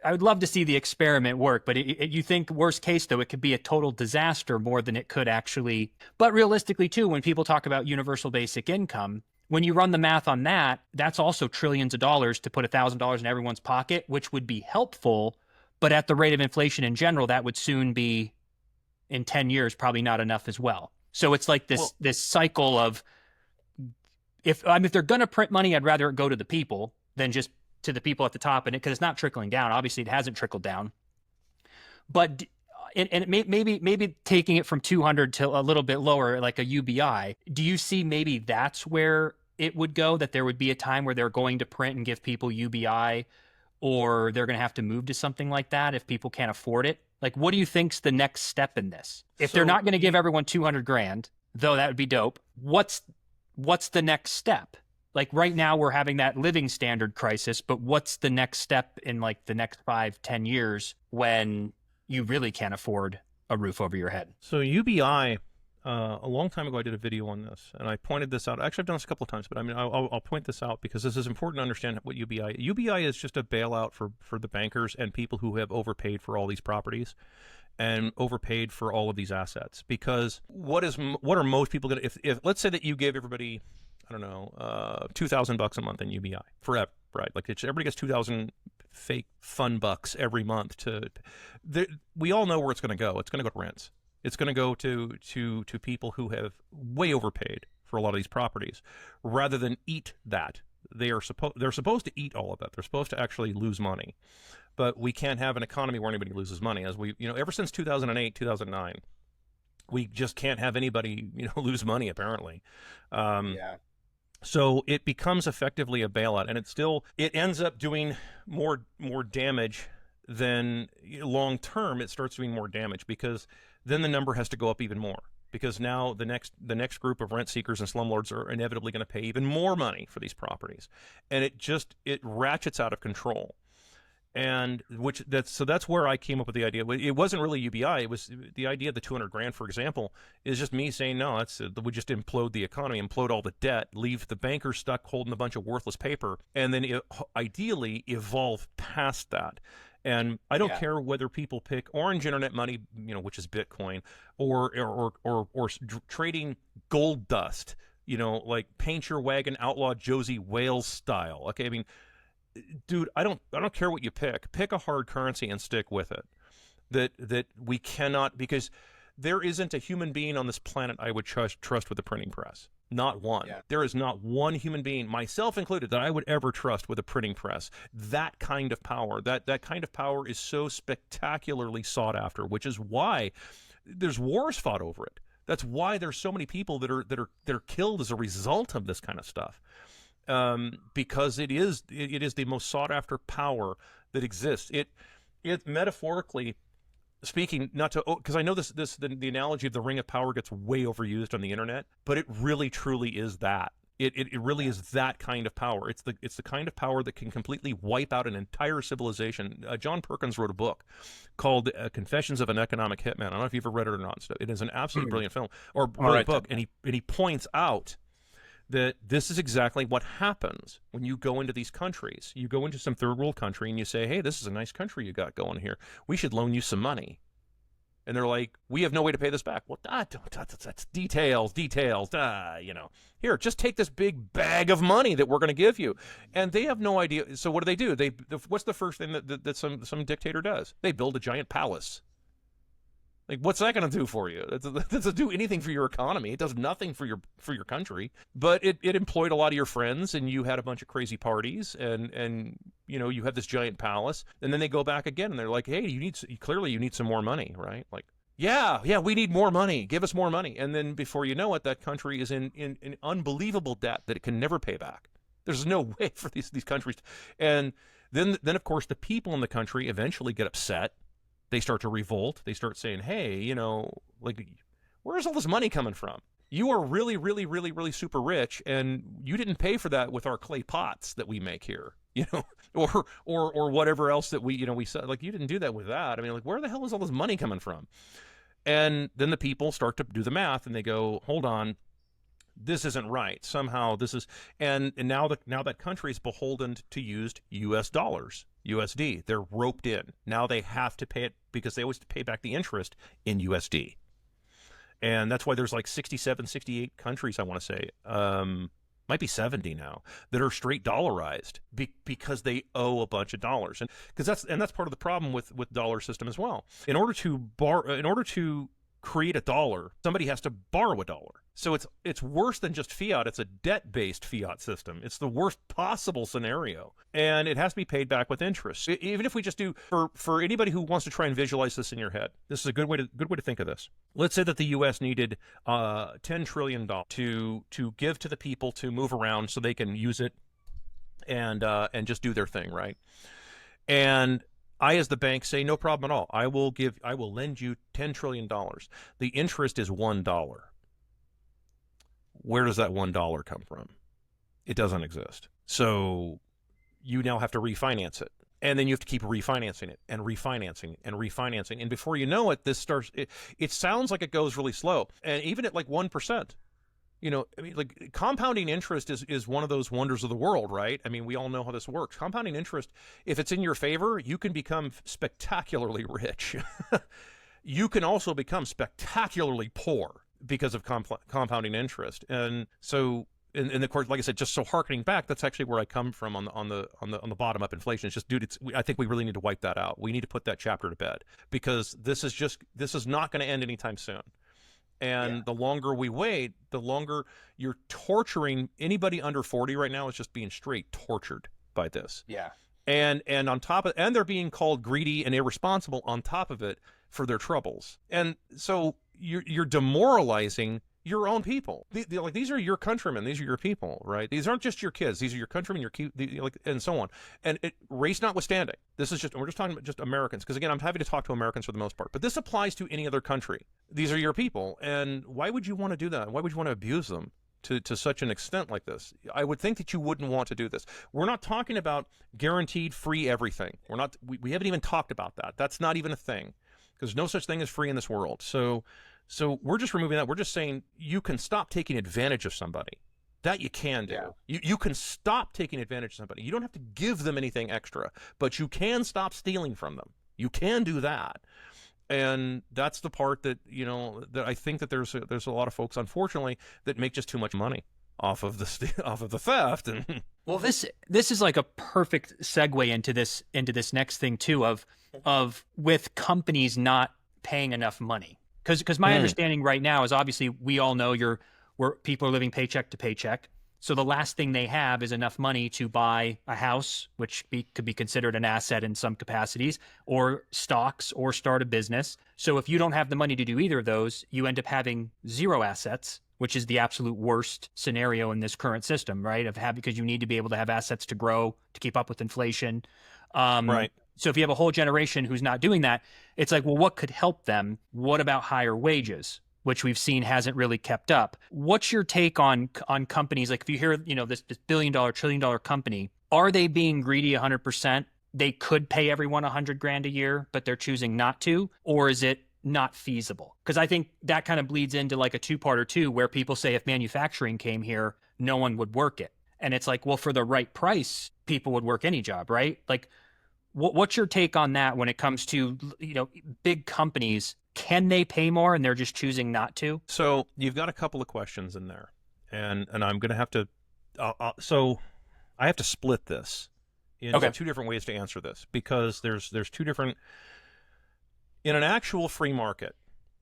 I would love to see the experiment work, but you think worst case, though, it could be a total disaster more than it could actually. But realistically, too, when people talk about universal basic income, when you run the math on that, that's also trillions of dollars to put $1,000 in everyone's pocket, which would be helpful. But at the rate of inflation in general, that would soon be, in 10 years, probably not enough as well. So it's like this cycle of, if they're going to print money, I'd rather it go to the people than just to the people at the top, and because it's not trickling down. Obviously, it hasn't trickled down. But maybe taking it from 200 to a little bit lower, like a UBI. Do you see maybe that's where it would go? That there would be a time where they're going to print and give people UBI, or they're going to have to move to something like that if people can't afford it? Like, what do you think's the next step in this? If they're not going to give everyone 200 grand, though that would be dope, what's the next step? Like, right now we're having that living standard crisis, but what's the next step in, like, the next 5-10 years when you really can't afford a roof over your head? So UBI, a long time ago I did a video on this, and I pointed this out. Actually, I've done this a couple of times, but I mean, I'll point this out because this is important to understand what UBI is. Just a bailout for the bankers and people who have overpaid for all these properties and overpaid for all of these assets. Because what are most people going to, if let's say that you gave everybody, I don't know, $2,000 a month in UBI forever, right? Like, everybody gets 2,000 fake fun bucks every month. We all know where it's going to go. It's going to go to rents. It's going to go to people who have way overpaid for a lot of these properties, rather than eat that. They're supposed to eat all of that. They're supposed to actually lose money, but we can't have an economy where anybody loses money. As we, ever since 2008, 2009, we just can't have anybody, lose money, apparently. Yeah. So it becomes effectively a bailout, and it ends up doing more damage than long term. It starts doing more damage because then the number has to go up even more, because now the next group of rent seekers and slumlords are inevitably going to pay even more money for these properties, and it ratchets out of control. And that's where I came up with the idea. It wasn't really UBI. It was the idea of the 200 grand, for example, is just me saying, no, we just implode the economy, implode all the debt, leave the bankers stuck holding a bunch of worthless paper, and then ideally evolve past that. And I don't care whether people pick orange internet money, which is Bitcoin, or trading gold dust, like paint your wagon outlaw Josie Wales style. Okay, I mean, dude, I don't care what you pick. Pick a hard currency and stick with it. That we cannot, because there isn't a human being on this planet I would trust with a printing press. Not one. Yeah. There is not one human being, myself included, that I would ever trust with a printing press. That kind of power, that kind of power is so spectacularly sought after, which is why there's wars fought over it. That's why there's so many people that are killed as a result of this kind of stuff. Because it is the most sought after power that exists. It metaphorically speaking, not to, because I know the analogy of the ring of power gets way overused on the internet, but it really truly is that. It really is that kind of power. It's the kind of power that can completely wipe out an entire civilization. John Perkins wrote a book called Confessions of an Economic Hitman. I don't know if you've ever read it or not. It is an absolutely brilliant film or brilliant book, and he points out that this is exactly what happens when you go into these countries. You go into some third world country and you say, "Hey, this is a nice country you got going here. We should loan you some money." And they're like, "We have no way to pay this back." Well, that's details. Here, just take this big bag of money that we're going to give you. And they have no idea. So what do? What's the first thing that some dictator does? They build a giant palace. Like, what's that going to do for you? It doesn't do anything for your economy. It does nothing for your country. But it employed a lot of your friends, and you had a bunch of crazy parties, and you had this giant palace. And then they go back again, and they're like, "Hey, you need some more money, right?" Like, yeah, we need more money. Give us more money. And then before you know it, that country is in unbelievable debt that it can never pay back. There's no way for these countries. And then of course the people in the country eventually get upset. They start to revolt. They start saying, "Hey, like, where's all this money coming from? You are really, really, really, really super rich, and you didn't pay for that with our clay pots that we make here, or whatever else that we said. Like, you didn't do that with that. I mean, like, where the hell is all this money coming from?" And then the people start to do the math, and they go, "Hold on, this isn't right. Somehow this is," and now that country is beholden to used U.S. dollars, USD. They're roped in. Now they have to pay it because they always pay back the interest in USD. And that's why there's like 67, 68 countries, I want to say, might be 70 now, that are straight dollarized because they owe a bunch of dollars. And that's part of the problem with dollar system as well. In order to create a dollar, somebody has to borrow a dollar. So it's worse than just fiat. It's a debt-based fiat system. It's the worst possible scenario, and it has to be paid back with interest. Even if we just do, for anybody who wants to try and visualize this in your head, this is a good way to think of this. Let's say that the U.S. needed $10 trillion to give to the people to move around so they can use it and just do their thing, right? And I, as the bank, say, "No problem at all. I will lend you $10 trillion. The interest is $1. Where does that $1 come from? It doesn't exist. So you now have to refinance it. And then you have to keep refinancing it and refinancing and refinancing. And before you know it, it sounds like it goes really slow. And even at like 1%, like, compounding interest is one of those wonders of the world, right? I mean, we all know how this works. Compounding interest, if it's in your favor, you can become spectacularly rich. You can also become spectacularly poor because of compounding interest. And so, and of course, like I said, just so harkening back, that's actually where I come from on the bottom up inflation. It's just, dude, I think we really need to wipe that out. We need to put that chapter to bed, because this is not going to end anytime soon. And the longer we wait, the longer you're torturing anybody under 40 right now is just being straight tortured by this. Yeah. And on top of, and they're being called greedy and irresponsible on top of it for their troubles. And so you're demoralizing your own people. Like, these are your countrymen. These are your people, right? These aren't just your kids. These are your countrymen, and so on. And race notwithstanding, we're just talking about just Americans. Because again, I'm happy to talk to Americans for the most part, but this applies to any other country. These are your people. And why would you want to do that? Why would you want to abuse them to such an extent like this? I would think that you wouldn't want to do this. We're not talking about guaranteed free everything. We haven't even talked about that. That's not even a thing, because no such thing as free in this world. So we're just removing that. We're just saying you can stop taking advantage of somebody. That you can do. Yeah. You can stop taking advantage of somebody. You don't have to give them anything extra, but you can stop stealing from them. You can do that. And that's the part that, that I think that there's a lot of folks, unfortunately, that make just too much money off of the theft. And well, this is like a perfect segue into this next thing too, of with companies not paying enough money. Because my understanding right now is, obviously, we all know where people are living paycheck to paycheck. So the last thing they have is enough money to buy a house, which could be considered an asset in some capacities, or stocks, or start a business. So if you don't have the money to do either of those, you end up having zero assets, which is the absolute worst scenario in this current system, right? Because you need to be able to have assets to grow, to keep up with inflation. Right. So if you have a whole generation who's not doing that, it's like, well, what could help them? What about higher wages? which we've seen hasn't really kept up. What's your take on companies like if you hear, this billion-dollar, trillion-dollar company, are they being greedy 100%? They could pay everyone 100 grand a year, but they're choosing not to, or is it not feasible? Because I think that kind of bleeds into like a two-parter too, where people say if manufacturing came here, no one would work it. And it's like, well, for the right price, people would work any job, right? Like, what's your take on that when it comes to, big companies? Can they pay more and they're just choosing not to? So you've got a couple of questions in there, and I'm going to have to. So I have to split this into two different ways to answer this, because there's two different. In an actual free market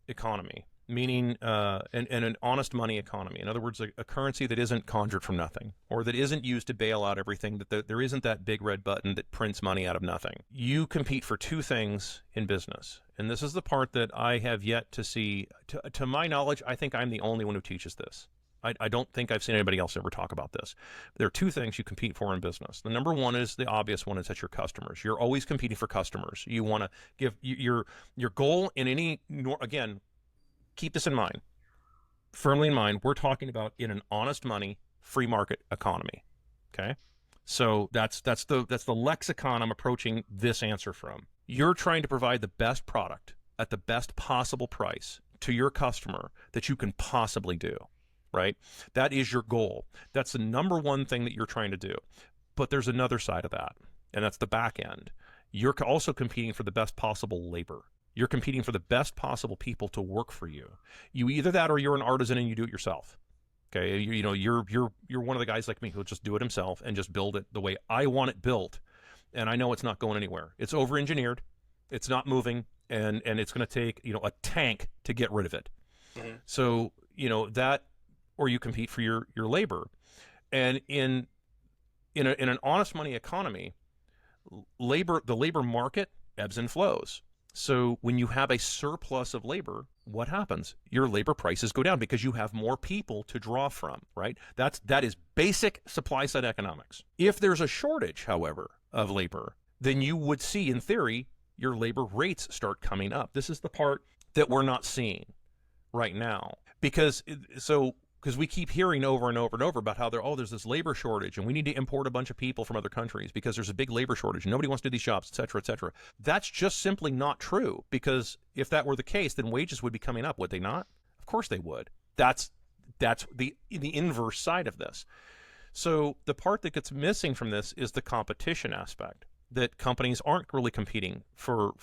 economy, meaning an honest money economy, in other words, a currency that isn't conjured from nothing, or that isn't used to bail out everything, that there isn't that big red button that prints money out of nothing. You compete for two things in business, and this is the part that I have yet to see. To my knowledge, I think I'm the only one who teaches this. I don't think I've seen anybody else ever talk about this. There are two things you compete for in business. The number one is the obvious one, is that your customers. You're always competing for customers. You want to give your goal in any, again, keep this in mind, firmly in mind, we're talking about in an honest money, free market economy. Okay? So that's the lexicon I'm approaching this answer from. You're trying to provide the best product at the best possible price to your customer that you can possibly do. Right? That is your goal. That's the number one thing that you're trying to do. But there's another side of that, and that's the back end. You're also competing for the best possible labor. You're competing for the best possible people to work for you. You either that, or you're an artisan and you do it yourself. Okay, you're one of the guys like me who'll just do it himself and just build it the way I want it built, and I know it's not going anywhere. It's over-engineered, it's not moving, and it's going to take a tank to get rid of it. Mm-hmm. So that. Or you compete for your labor. And in an honest money economy, the labor market ebbs and flows. So when you have a surplus of labor, what happens? Your labor prices go down because you have more people to draw from, right? That is basic supply side economics. If there's a shortage, however, of labor, then you would see, in theory, your labor rates start coming up. This is the part that we're not seeing right now. Because we keep hearing over and over and over about how there's this labor shortage and we need to import a bunch of people from other countries because there's a big labor shortage and nobody wants to do these jobs, et cetera, et cetera. That's just simply not true, because if that were the case, then wages would be coming up, would they not? Of course they would. That's the inverse side of this. So the part that gets missing from this is the competition aspect, that companies aren't really competing for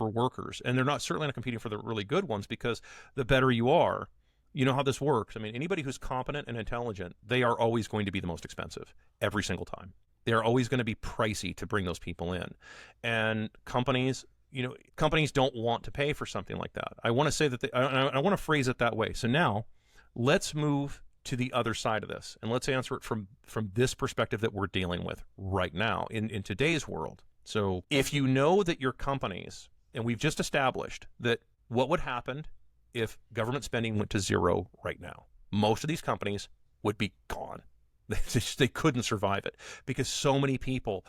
workers, and they're certainly not competing for the really good ones, because the better you are, you know how this works. I mean, anybody who's competent and intelligent, they are always going to be the most expensive every single time. They're always going to be pricey to bring those people in. And companies don't want to pay for something like that. I want to say that I want to phrase it that way. So now let's move to the other side of this, and let's answer it from this perspective that we're dealing with right now in today's world. So if you know that your companies, and we've just established that what would happen if government spending went to zero right now, most of these companies would be gone. They couldn't survive it, because so many people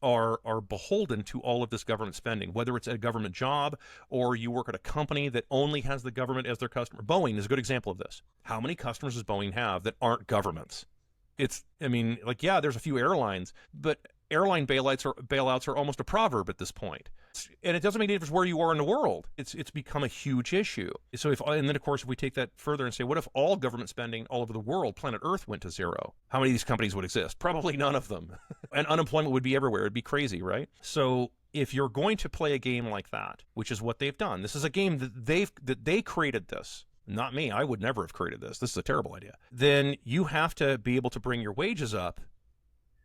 are beholden to all of this government spending, whether it's a government job or you work at a company that only has the government as their customer. Boeing is a good example of this. How many customers does Boeing have that aren't governments? There's a few airlines, but airline bailouts are almost a proverb at this point. And it doesn't make any difference where you are in the world. It's become a huge issue. So and then of course, if we take that further and say, what if all government spending all over the world, planet Earth, went to zero? How many of these companies would exist? Probably none of them. And unemployment would be everywhere. It'd be crazy, right? So if you're going to play a game like that, which is what they've done, this is a game that they created this. Not me. I would never have created this. This is a terrible idea. Then you have to be able to bring your wages up,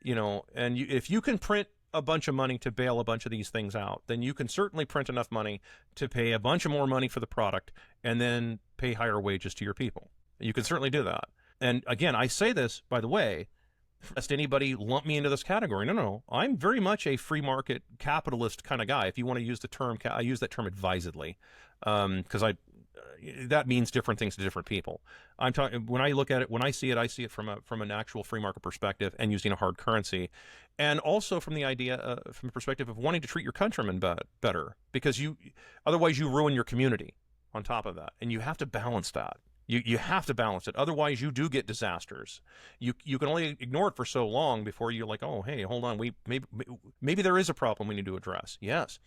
and if you can print a bunch of money to bail a bunch of these things out, then you can certainly print enough money to pay a bunch of more money for the product and then pay higher wages to your people. You can certainly do that. And again, I say this, by the way, lest anybody lump me into this category. No. I'm very much a free market capitalist kind of guy. If you want to use the term, I use that term advisedly, because that means different things to different people. I'm talking, when I look at it, when I see it from an actual free market perspective and using a hard currency, and also from the idea, from the perspective of wanting to treat your countrymen better, because otherwise you ruin your community, on top of that. And you have to balance that. You have to balance it. Otherwise, you do get disasters. You can only ignore it for so long before you're like, oh, hey, hold on. Maybe there is a problem we need to address. Yes.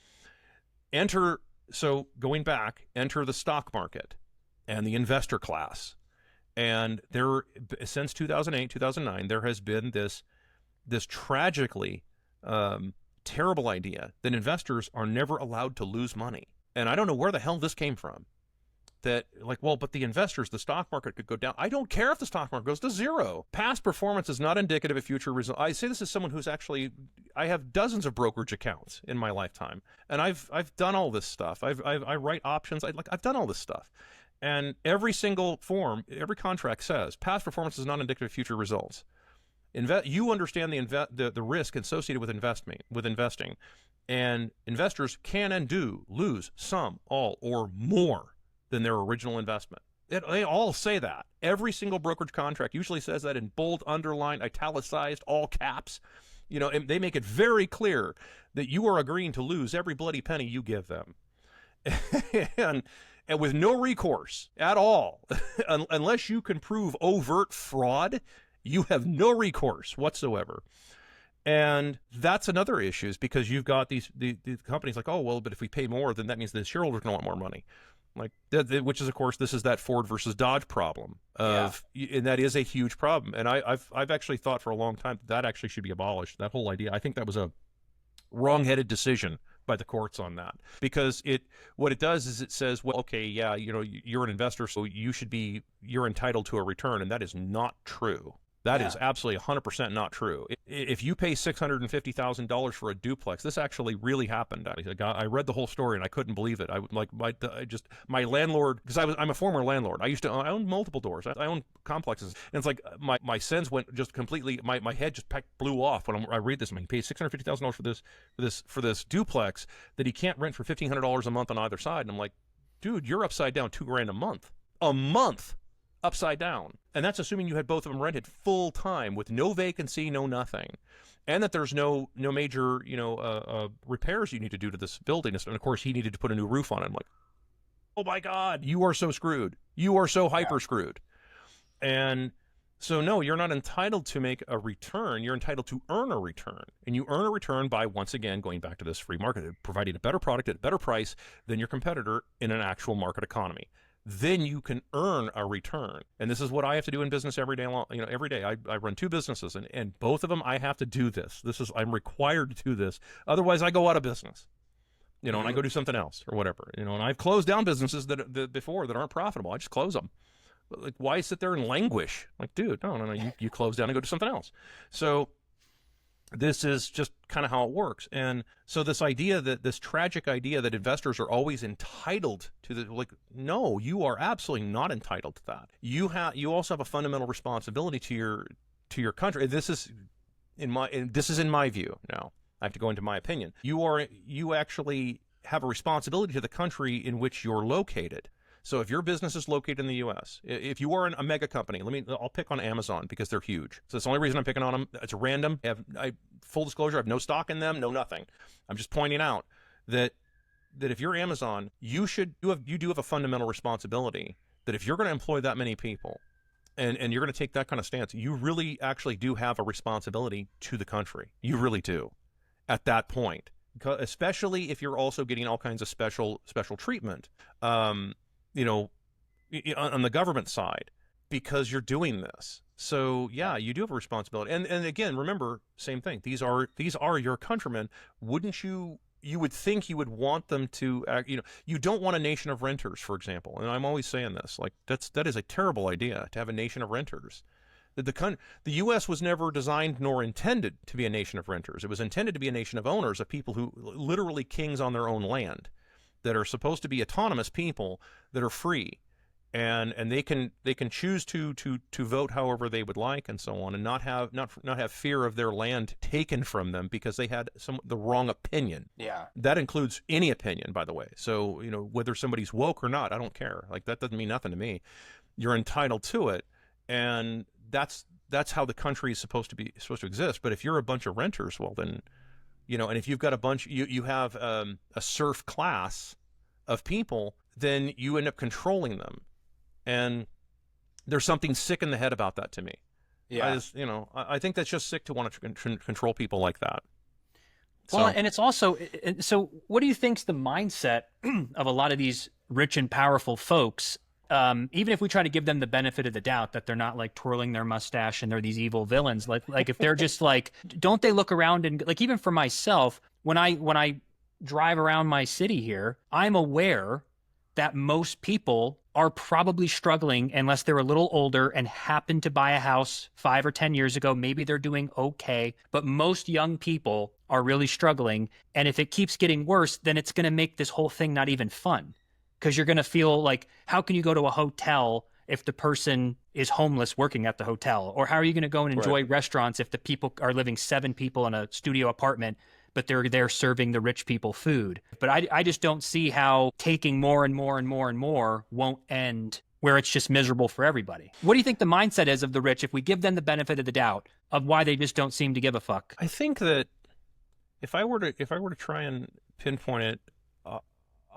So going back, enter the stock market and the investor class. And there, since 2008, 2009, there has been this tragically terrible idea that investors are never allowed to lose money. And I don't know where the hell this came from. That like, well, but the investors, the stock market could go down. I don't care if the stock market goes to zero. Past performance is not indicative of future results. I say this as someone who's actually, I have dozens of brokerage accounts in my lifetime, and I've done all this stuff. I write options. I've done all this stuff, and every single form, every contract says past performance is not indicative of future results. You understand the risk associated with investing, and investors can and do lose some, all, or more than their original investment. They all say that. Every single brokerage contract usually says that in bold, underlined, italicized, all caps. And they make it very clear that you are agreeing to lose every bloody penny you give them. and with no recourse at all, unless you can prove overt fraud, you have no recourse whatsoever. And that's another issue, is because you've got these companies like, oh, well, but if we pay more, then that means the shareholders don't want more money. Like, which is, of course, this is that Ford versus Dodge problem and that is a huge problem. And I've actually thought for a long time that actually should be abolished. That whole idea, I think that was a wrong-headed decision by the courts on that, because what it does is it says, well, okay, yeah, you're an investor, so you're entitled to a return, and that is not true. That is absolutely 100% not true. If you pay $650,000 for a duplex, this actually really happened. I read the whole story and I couldn't believe it. My landlord, because I'm a former landlord. I owned multiple doors. I owned complexes, and it's like my sense went just completely. My head just blew off when I read this. He paid $650,000 for this duplex that he can't rent for $1,500 a month on either side. And I'm like, dude, you're upside down $2,000 a month. Upside down. And that's assuming you had both of them rented full time with no vacancy, no nothing. And that there's no major, repairs you need to do to this building. And of course, he needed to put a new roof on it. I'm like, oh my God, you are so screwed. You are so hyper screwed. And so, no, you're not entitled to make a return. You're entitled to earn a return. And you earn a return by, once again, going back to this free market, providing a better product at a better price than your competitor in an actual market economy. Then you can earn a return. And this is what I have to do in business every day. Every day I run two businesses, and both of them I have to do this. I'm required to do this. Otherwise, I go out of business. And I go do something else or whatever. And I've closed down businesses that before that aren't profitable. I just close them. Like, why sit there and languish? Like, dude, no. You close down and go do something else. So this is just kind of how it works. And so this tragic idea that investors are always entitled to no, you are absolutely not entitled to that. You also have a fundamental responsibility to your country. And this is in my view. Now I have to go into my opinion. You actually have a responsibility to the country in which you're located. So if your business is located in the U.S., if you are a mega company, I'll pick on Amazon because they're huge. So that's the only reason I'm picking on them. It's random. Full disclosure, I have no stock in them, no nothing. I'm just pointing out that if you're Amazon, you do have a fundamental responsibility that if you're going to employ that many people and you're going to take that kind of stance, you really actually do have a responsibility to the country. You really do at that point, especially if you're also getting all kinds of special treatment. On the government side, because you're doing this. So yeah, you do have a responsibility. And again, remember, same thing. These are your countrymen. Wouldn't you would think you would want them to act, you don't want a nation of renters, for example. And I'm always saying this, like that is a terrible idea to have a nation of renters. The U.S. was never designed nor intended to be a nation of renters. It was intended to be a nation of owners, of people who literally kings on their own land, that are supposed to be autonomous people that are free, and they can choose to vote however they would like and so on, and not have fear of their land taken from them because they had the wrong opinion. Yeah, that includes any opinion, by the way. So whether somebody's woke or not, I don't care. Like, that doesn't mean nothing to me. You're entitled to it, and that's how the country is supposed to exist. But if you're a bunch of renters, well then. And if you've got a bunch, you have a serf class of people then you end up controlling them. And there's something sick in the head about that to me. Yeah. I think that's just sick to want to control people like that. Well, and it's also, so what do you think's the mindset of a lot of these rich and powerful folks? Even if we try to give them the benefit of the doubt that they're not like twirling their mustache and they're these evil villains, like if they're just like, don't they look around and like, even for myself, when I drive around my city here, I'm aware that most people are probably struggling unless they're a little older and happen to buy a house 5 or 10 years ago. Maybe they're doing okay, but most young people are really struggling. And if it keeps getting worse, then it's going to make this whole thing not even fun, because you're going to feel like, how can you go to a hotel if the person is homeless working at the hotel? Or how are you going to go and enjoy restaurants if the people are living 7 people in a studio apartment, but they're there serving the rich people food? But I just don't see how taking more and more and more and more won't end where it's just miserable for everybody. What do you think the mindset is of the rich if we give them the benefit of the doubt of why they just don't seem to give a fuck? I think that if I were to try and pinpoint it,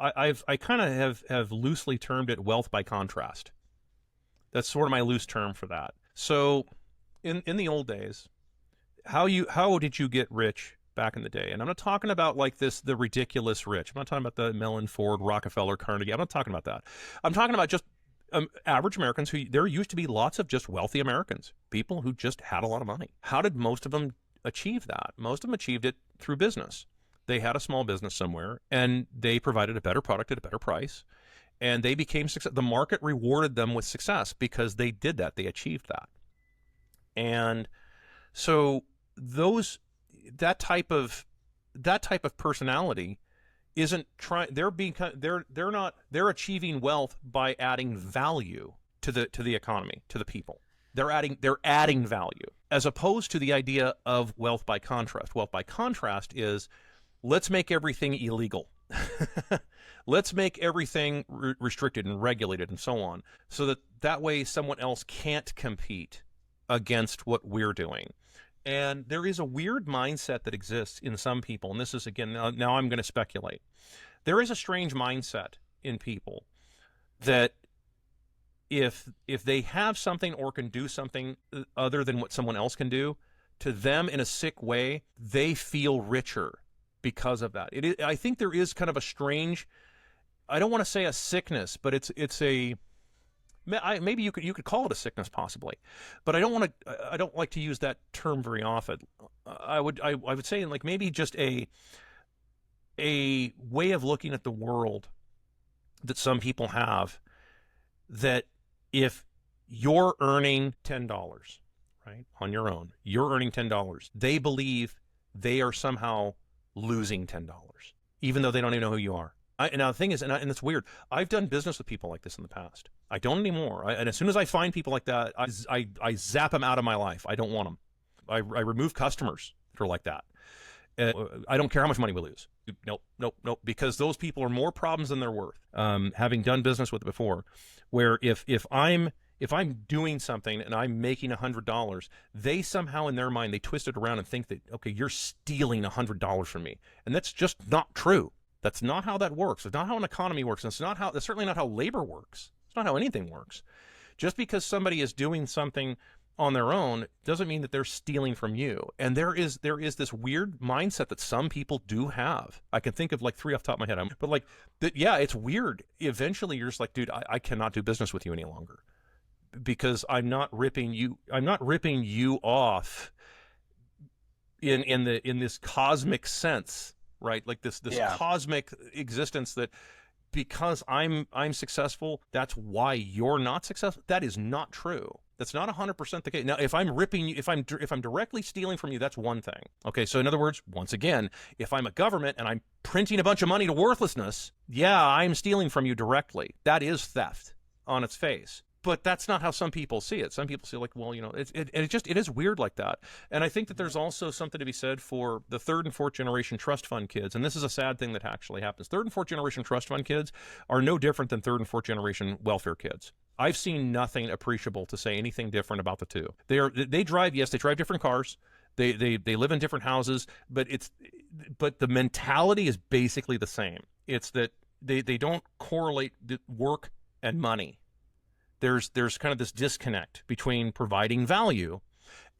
I kind of have loosely termed it wealth by contrast. That's sort of my loose term for that. So in the old days, how did you get rich back in the day? And I'm not talking about like the ridiculous rich. I'm not talking about the Mellon, Ford, Rockefeller, Carnegie. I'm not talking about that. I'm talking about just average Americans there used to be lots of just wealthy Americans, people who just had a lot of money. How did most of them achieve that? Most of them achieved it through business. They had a small business somewhere, and they provided a better product at a better price, and they became success. The market rewarded them with success because they did that. They achieved that. And so that type of personality isn't trying. They're achieving wealth by adding value to the economy, to the people. They're adding value, as opposed to the idea of wealth by contrast. Wealth by contrast is, let's make everything illegal. Let's make everything restricted and regulated and so on, so that way someone else can't compete against what we're doing. And there is a weird mindset that exists in some people, and this is, again, now I'm going to speculate. There is a strange mindset in people that if they have something or can do something other than what someone else can do, to them in a sick way, they feel richer because of that. I think there is kind of a strange, I don't want to say a sickness, but it's a, maybe you could call it a sickness possibly, but I don't like to use that term very often. I would say like maybe just a way of looking at the world that some people have, that if you're earning $10, right, on your own, you're earning $10, they believe they are somehow losing $10, even though they don't even know who you are. Now the thing is, and it's weird, I've done business with people like this in the past. I don't anymore. And as soon as I find people like that, I zap them out of my life. I don't want them. I remove customers that are like that. I don't care how much money we lose. Nope. Because those people are more problems than they're worth. Having done business with it before, where if I'm doing something and I'm making $100, they somehow in their mind, they twist it around and think that, okay, you're stealing $100 from me. And that's just not true. That's not how that works. It's not how an economy works. And that's certainly not how labor works. It's not how anything works. Just because somebody is doing something on their own doesn't mean that they're stealing from you. And there is this weird mindset that some people do have. I can think of like 3 off the top of my head. But like, yeah, it's weird. Eventually you're just like, dude, I cannot do business with you any longer, because I'm not ripping you off in this cosmic sense, right? Like this cosmic existence, that because I'm successful, that's why you're not successful. That is not true. That's not 100% the case. Now, if I'm ripping you, if I'm directly stealing from you, that's one thing. Okay, so in other words, once again, if I'm a government and I'm printing a bunch of money to worthlessness, yeah, I'm stealing from you directly. That is theft on its face. But that's not how some people see it. Some people see like, well, it is weird like that. And I think that there's also something to be said for the 3rd and 4th generation trust fund kids. And this is a sad thing that actually happens. 3rd and 4th generation trust fund kids are no different than 3rd and 4th generation welfare kids. I've seen nothing appreciable to say anything different about the two. They drive different cars. They live in different houses, but the mentality is basically the same. It's that they don't correlate the work and money. There's kind of this disconnect between providing value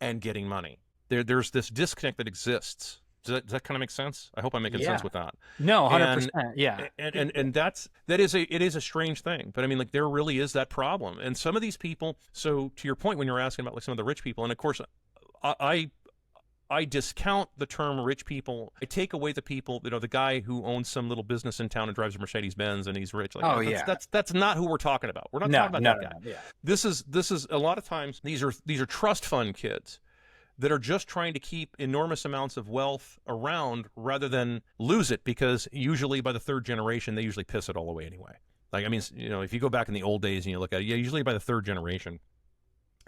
and getting money. There's this disconnect that exists. Does that kind of make sense? I hope I'm making sense with that. No, 100%. And Yeah. and it is a strange thing, but I mean, like, there really is that problem. And some of these people, so to your point when you were asking about like some of the rich people, and of course I discount the term rich people. I take away the people, the guy who owns some little business in town and drives a Mercedes Benz and he's rich. Like, that's not who we're talking about. We're not talking about that guy. Yeah. This is a lot of times these are trust fund kids that are just trying to keep enormous amounts of wealth around rather than lose it, because usually by the third generation they usually piss it all away anyway. Like, I mean, if you go back in the old days and you look at it, usually by the third generation,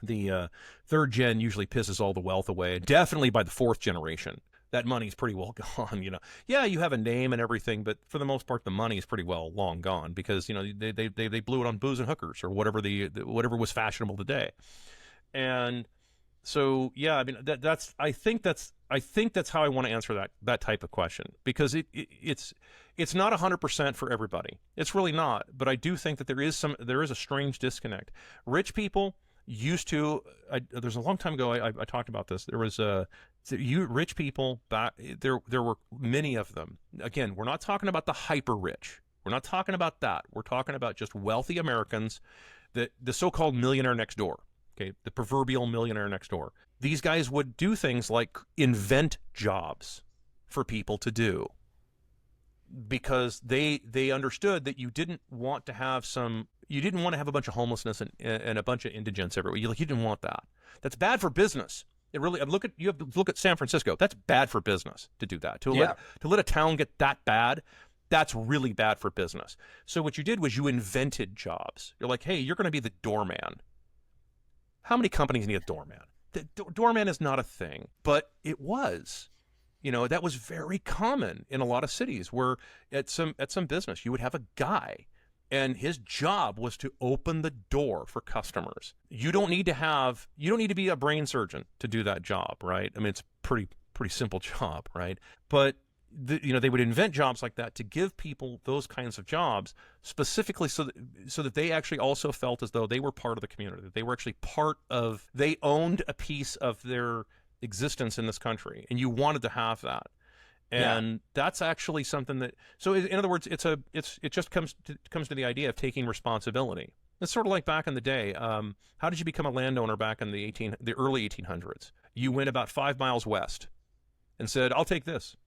the third gen usually pisses all the wealth away. Definitely by the fourth generation, that money's pretty well gone. Yeah, you have a name and everything, but for the most part, the money is pretty well long gone, because they blew it on booze and hookers or whatever whatever was fashionable today. And so, yeah, I mean, I think that's how I want to answer that type of question, because it's not 100% for everybody. It's really not. But I do think that there is a strange disconnect. Rich people used to. There's a long time ago I talked about this. There was rich people back there. There were many of them. Again, we're not talking about the hyper rich. We're not talking about that. We're talking about just wealthy Americans, the so-called millionaire next door. Okay, the proverbial millionaire next door. These guys would do things like invent jobs for people to do, because they understood that you didn't want to have a bunch of homelessness and a bunch of indigents everywhere. You didn't want that. That's bad for business. You have to look at San Francisco. That's bad for business to do that. To let a town get that bad, that's really bad for business. So what you did was you invented jobs. You're like, hey, you're going to be the doorman. How many companies need a doorman? The doorman is not a thing, but it was. That was very common in a lot of cities, where at some business you would have a guy, and his job was to open the door for customers. You don't need to be a brain surgeon to do that job, right? I mean, it's pretty simple job, right? But they would invent jobs like that to give people those kinds of jobs specifically so that they actually also felt as though they were part of the community, that they were actually they owned a piece of their existence in this country, and you wanted to have that. And that's actually something that, so in other words, it just comes to the idea of taking responsibility. It's sort of like back in the day. How did you become a landowner back in the early 1800s? You went about 5 miles west and said, I'll take this.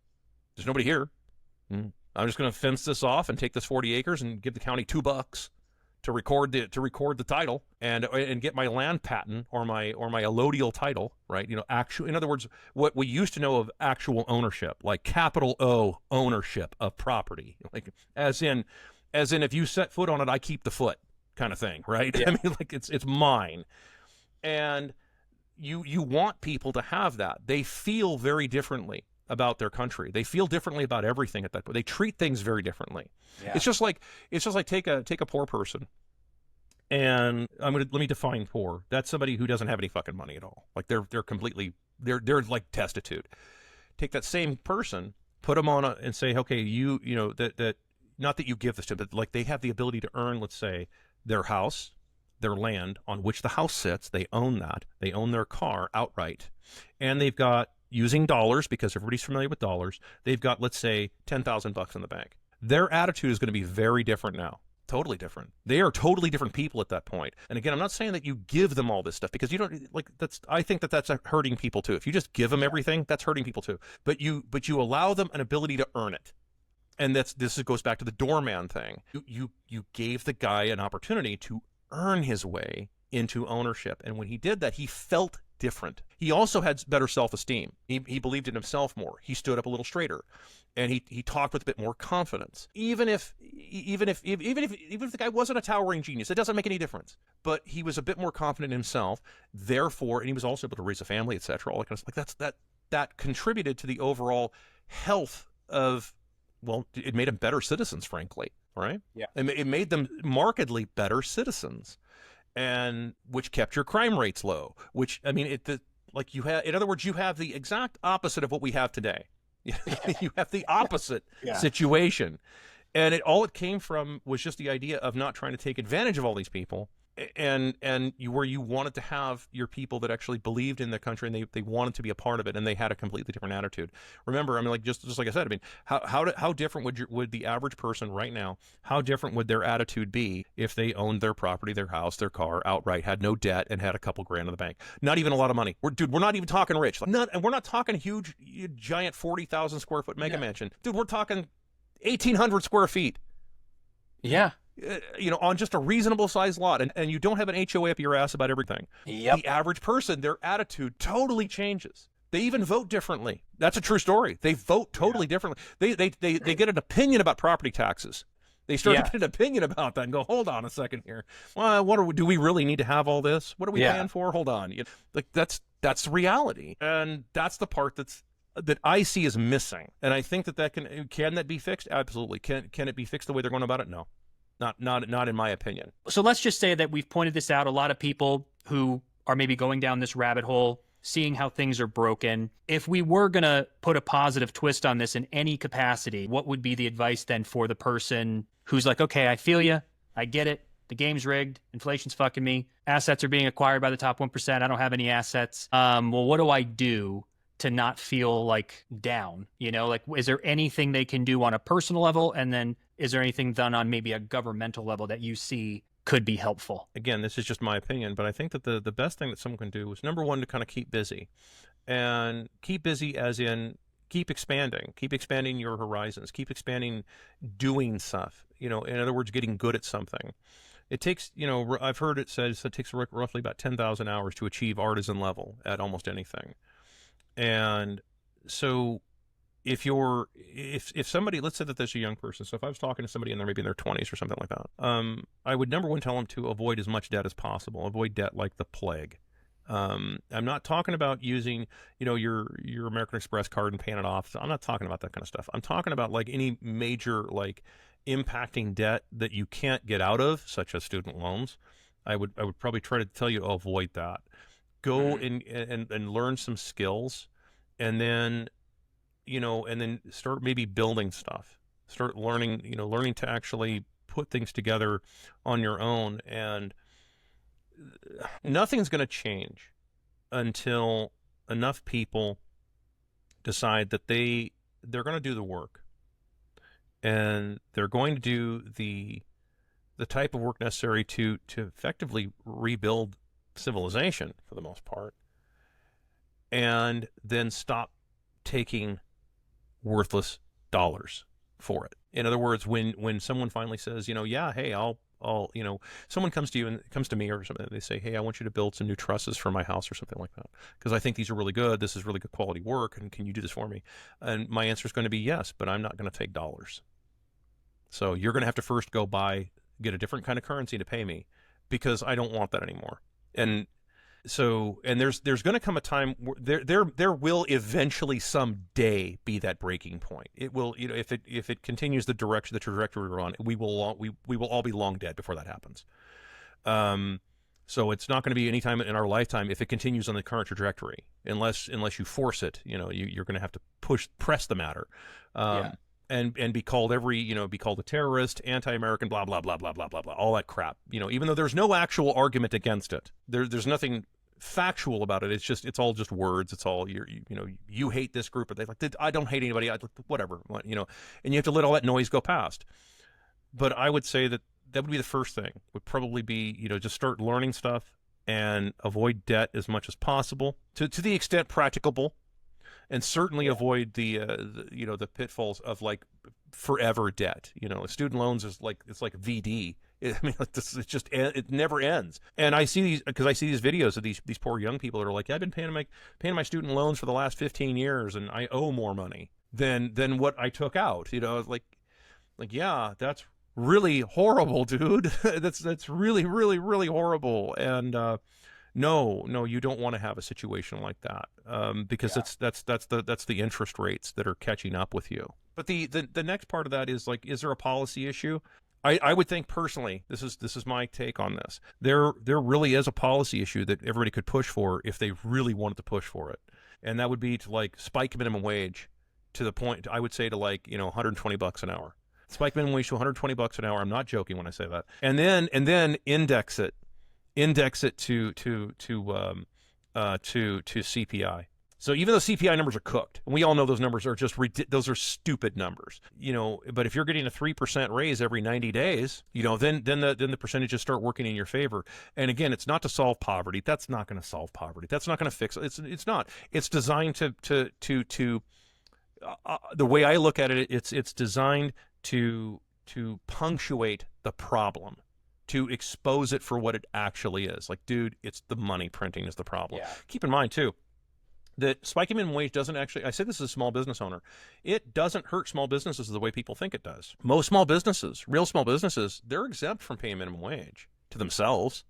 There's nobody here. I'm just going to fence this off and take this 40 acres and give the county $2 to record the title and get my land patent or my allodial title, right? In other words, what we used to know of actual ownership, like capital O ownership of property, like as in if you set foot on it, I keep the foot, kind of thing, right? Yeah. I mean, like it's mine. And you want people to have that. They feel very differently about their country. They feel differently about everything at that point. They treat things very differently. Yeah. It's just like take a poor person, and let me define poor. That's somebody who doesn't have any fucking money at all. Like they're completely they're like destitute. Take that same person, put them on and say, okay, that not that you give this to them, but like they have the ability to earn, let's say, their house, their land on which the house sits. They own that. They own their car outright, and they've got, using dollars, because everybody's familiar with dollars, they've got, let's say, $10,000 in the bank. Their attitude is going to be very different now. Totally different. They are totally different people at that point. And again, I'm not saying that you give them all this stuff, because you don't, like, I think that's hurting people too. If you just give them everything, that's hurting people too. But you allow them an ability to earn it. And this goes back to the doorman thing. You gave the guy an opportunity to earn his way into ownership. And when he did that, he felt different. He also had better self-esteem. He believed in himself more. He stood up a little straighter, and he talked with a bit more confidence. Even if the guy wasn't a towering genius, it doesn't make any difference. But he was a bit more confident in himself. Therefore, and he was also able to raise a family, etc. All that kind of stuff. Like that contributed to the overall health of. Well, it made them better citizens, frankly. Right? Yeah. It made them markedly better citizens. And which kept your crime rates low, which, I mean, in other words, you have the exact opposite of what we have today. You have the opposite situation. And all it came from was just the idea of not trying to take advantage of all these people, and where you wanted to have your people that actually believed in the country and they wanted to be a part of it, and they had a completely different attitude. Remember, I mean, like just like I said, I mean, how different would the average person right now? How different would their attitude be if they owned their property, their house, their car outright, had no debt, and had a couple grand in the bank? Not even a lot of money. We're not even talking rich. And we're not talking huge, giant 40,000 square foot mega mansion, dude. We're talking 1,800 square feet. Yeah. On just a reasonable sized lot, and you don't have an HOA up your ass about everything. Yep. The average person, their attitude totally changes. They even vote differently. That's a true story. They vote totally differently. They get an opinion about property taxes. They start to get an opinion about that and go, hold on a second here. Well, do we really need to have all this? What are we paying for? Hold on. Like that's the reality, and that's the part that I see as missing. And I think that can that be fixed? Absolutely. Can it be fixed the way they're going about it? No. Not in my opinion. So let's just say that we've pointed this out. A lot of people who are maybe going down this rabbit hole, seeing how things are broken. If we were going to put a positive twist on this in any capacity, what would be the advice then for the person who's like, okay, I feel you. I get it. The game's rigged. Inflation's fucking me. Assets are being acquired by the top 1%. I don't have any assets. Well, what do I do to not feel like down? Like, is there anything they can do on a personal level? And then is there anything done on maybe a governmental level that you see could be helpful? Again, this is just my opinion, but I think that the best thing that someone can do is, number one, to kind of keep busy. And keep busy as in keep expanding your horizons, keep expanding doing stuff. In other words, getting good at something. It takes, I've heard it says it takes roughly about 10,000 hours to achieve artisan level at almost anything. And so if somebody, let's say that there's a young person, so if I was talking to somebody and they're maybe in their 20s or something like that, I would, number one, tell them to avoid as much debt as possible. Avoid debt like the plague. I'm not talking about using, your American Express card and paying it off. I'm not talking about that kind of stuff. I'm talking about like any major like impacting debt that you can't get out of, such as student loans. I would probably try to tell you to avoid that. Go and learn some skills, and then start maybe building stuff. Start learning to actually put things together on your own. And nothing's going to change until enough people decide that they're going to do the work, and they're going to do the type of work necessary to effectively rebuild civilization for the most part, and then stop taking worthless dollars for it. In other words, when someone finally says, hey, I'll someone comes to me or something, they say, hey, I want you to build some new trusses for my house or something like that, because I think these are really good. This is really good quality work, and can you do this for me? And my answer is going to be yes, but I'm not going to take dollars. So you're going to have to first get a different kind of currency to pay me, because I don't want that anymore. And so, and there's going to come a time where there will eventually someday be that breaking point. It will, if it continues the trajectory we're on, we will all be long dead before that happens. So it's not going to be any time in our lifetime if it continues on the current trajectory, unless you force it. You're going to have to press the matter. And be called be called a terrorist, anti-American, blah, blah, blah, blah, blah, blah, blah, all that crap. Even though there's no actual argument against it, there's nothing factual about it. It's all just words. It's all, you hate this group, but they like, I don't hate anybody. Whatever, and you have to let all that noise go past. But I would say that would be the first thing, would probably be, just start learning stuff and avoid debt as much as possible to the extent practicable. And certainly avoid the pitfalls of like forever debt. Student loans is like, it's like VD. It never ends. And I see these videos of these poor young people that are like, I've been paying my student loans for the last 15 years, and I owe more money than what I took out. Like yeah, that's really horrible, dude. that's really, really, really horrible. And No, you don't want to have a situation like that, because that's the interest rates that are catching up with you. But the next part of that is like, is there a policy issue? I would think personally, this is my take on this. There really is a policy issue that everybody could push for if they really wanted to push for it, and that would be to like spike minimum wage to the point, I would say, to like $120 an hour. Spike minimum wage to $120 an hour. I'm not joking when I say that. And then index it to CPI. So even though CPI numbers are cooked, and we all know those numbers are just those are stupid numbers, But if you're getting a 3% raise every 90 days, then the percentages start working in your favor. And again, it's not to solve poverty. That's not going to solve poverty. That's not going to fix it. It's not. It's designed to the way I look at it, it's designed to punctuate the problem, to expose it for what it actually is. Like, dude, it's the money printing is the problem. Yeah. Keep in mind too that spiking minimum wage doesn't actually, I say this as a small business owner, it doesn't hurt small businesses the way people think it does. Most small businesses, real small businesses, they're exempt from paying minimum wage to themselves.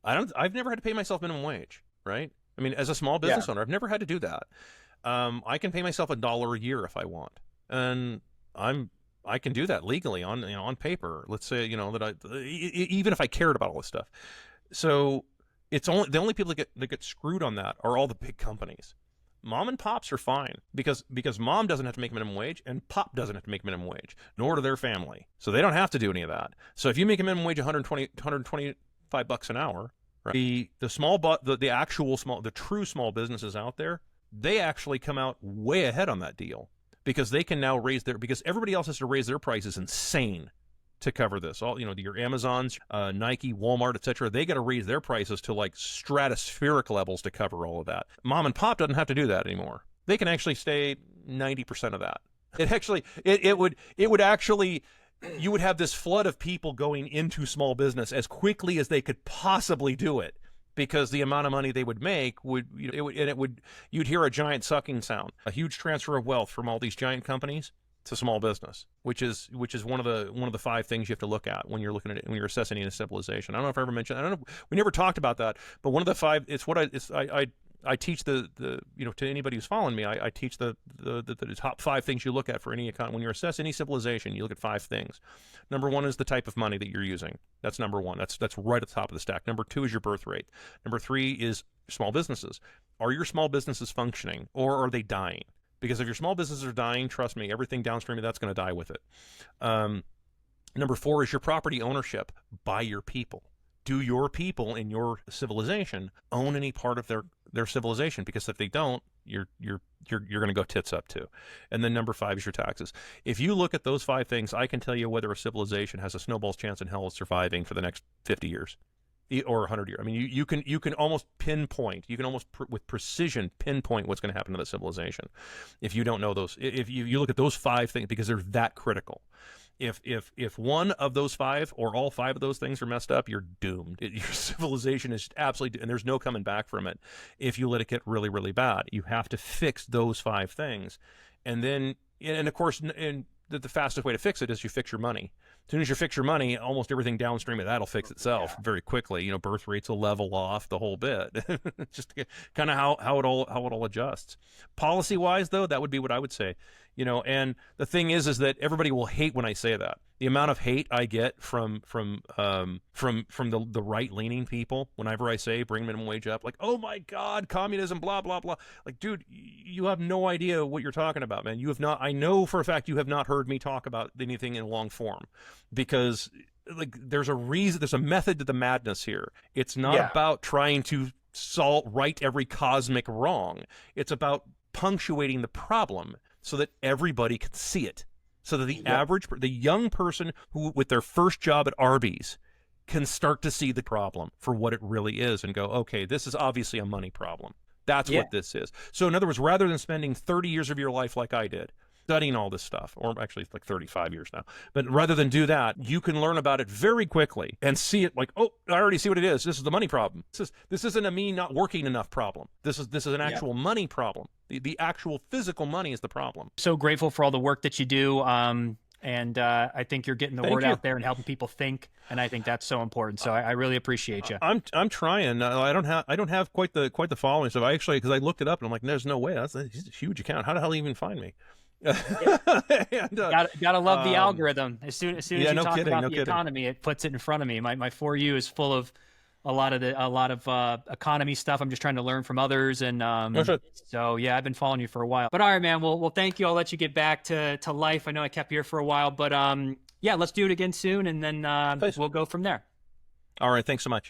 I've never had to pay myself minimum wage, right? I mean, as a small business owner, I've never had to do that. I can pay myself $1 a year if I want, and I can do that legally on paper. Let's say that even if I cared about all this stuff. So it's the only people that get screwed on that are all the big companies. Mom and pops are fine because mom doesn't have to make minimum wage and pop doesn't have to make minimum wage, nor do their family. So they don't have to do any of that. So if you make a minimum wage $125 an hour, right, the true small businesses out there, they actually come out way ahead on that deal because they can now because everybody else has to raise their prices insane to cover this. All your Amazons, Nike, Walmart, etc. They got to raise their prices to like stratospheric levels to cover all of that. Mom and pop doesn't have to do that anymore. They can actually stay 90% of that. It would actually you would have this flood of people going into small business as quickly as they could possibly do it, because the amount of money they would make you'd hear a giant sucking sound, a huge transfer of wealth from all these giant companies to small business, which is one of the 5 things you have to look at when you're assessing a civilization. I don't know if I ever mentioned. I don't know. We never talked about that, but one of the 5. It's what I teach to anybody who's following me. I teach the top 5 things you look at for any economy. When you're assessing any civilization, you look at 5 things. Number 1 is the type of money that you're using. That's number 1. That's right at the top of the stack. Number 2 is your birth rate. Number 3 is small businesses. Are your small businesses functioning, or are they dying? Because if your small businesses are dying, trust me, everything downstream of that's going to die with it. Number 4 is your property ownership by your people. Do your people in your civilization own any part of their civilization? Because if they don't, you're going to go tits up too. And then number 5 is your taxes. If you look at those 5 things, I can tell you whether a civilization has a snowball's chance in hell of surviving for the next 50 years. Or 100 years. I mean, you can almost pinpoint, with precision pinpoint what's going to happen to the civilization if you don't know those. If you look at those 5 things, because they're that critical. If one of those 5 or all 5 of those things are messed up, you're doomed. Your civilization is absolutely, and there's no coming back from it if you let it get really, really bad. You have to fix those 5 things, and then, and of course, and the fastest way to fix it is you fix your money. As soon as you fix your money, almost everything downstream of that'll fix itself very quickly. Birth rates will level off, the whole bit. Just kind of how it all adjusts. Policy wise, though, that would be what I would say. And the thing is that everybody will hate when I say that. The amount of hate I get from the right leaning people whenever I say bring minimum wage up, like, oh my God, communism, blah blah blah. Like, dude, you have no idea what you're talking about, man. You have not. I know for a fact you have not heard me talk about anything in long form, because like there's a reason, there's a method to the madness here. It's not about trying to right every cosmic wrong. It's about punctuating the problem so that everybody can see it. So that the young person who with their first job at Arby's can start to see the problem for what it really is and go, okay, this is obviously a money problem. That's what this is. So in other words, rather than spending 30 years of your life like I did, studying all this stuff, or actually it's like 35 years now, but rather than do that, you can learn about it very quickly and see it like, oh, I already see what it is. This is the money problem. This isn't a me not working enough problem. This is an actual money problem. The actual physical money is the problem. So grateful for all the work that you do. And I think you're getting the word out there and helping people think, and I think that's so important. So I really appreciate you. I'm trying. I don't have quite the following. So because I looked it up and I'm like, there's no way. That's a huge account. How the hell do you even find me? And, gotta love the algorithm. As soon as you talk about the economy, it puts it in front of me. My For You is full of a lot of economy stuff. I'm just trying to learn from others, and No shit. so yeah, I've been following you for a while. But all right, man. Well, thank you. I'll let you get back to life. I know I kept you here for a while, but yeah, let's do it again soon, and then Thanks. we'll go from there. All right. Thanks so much.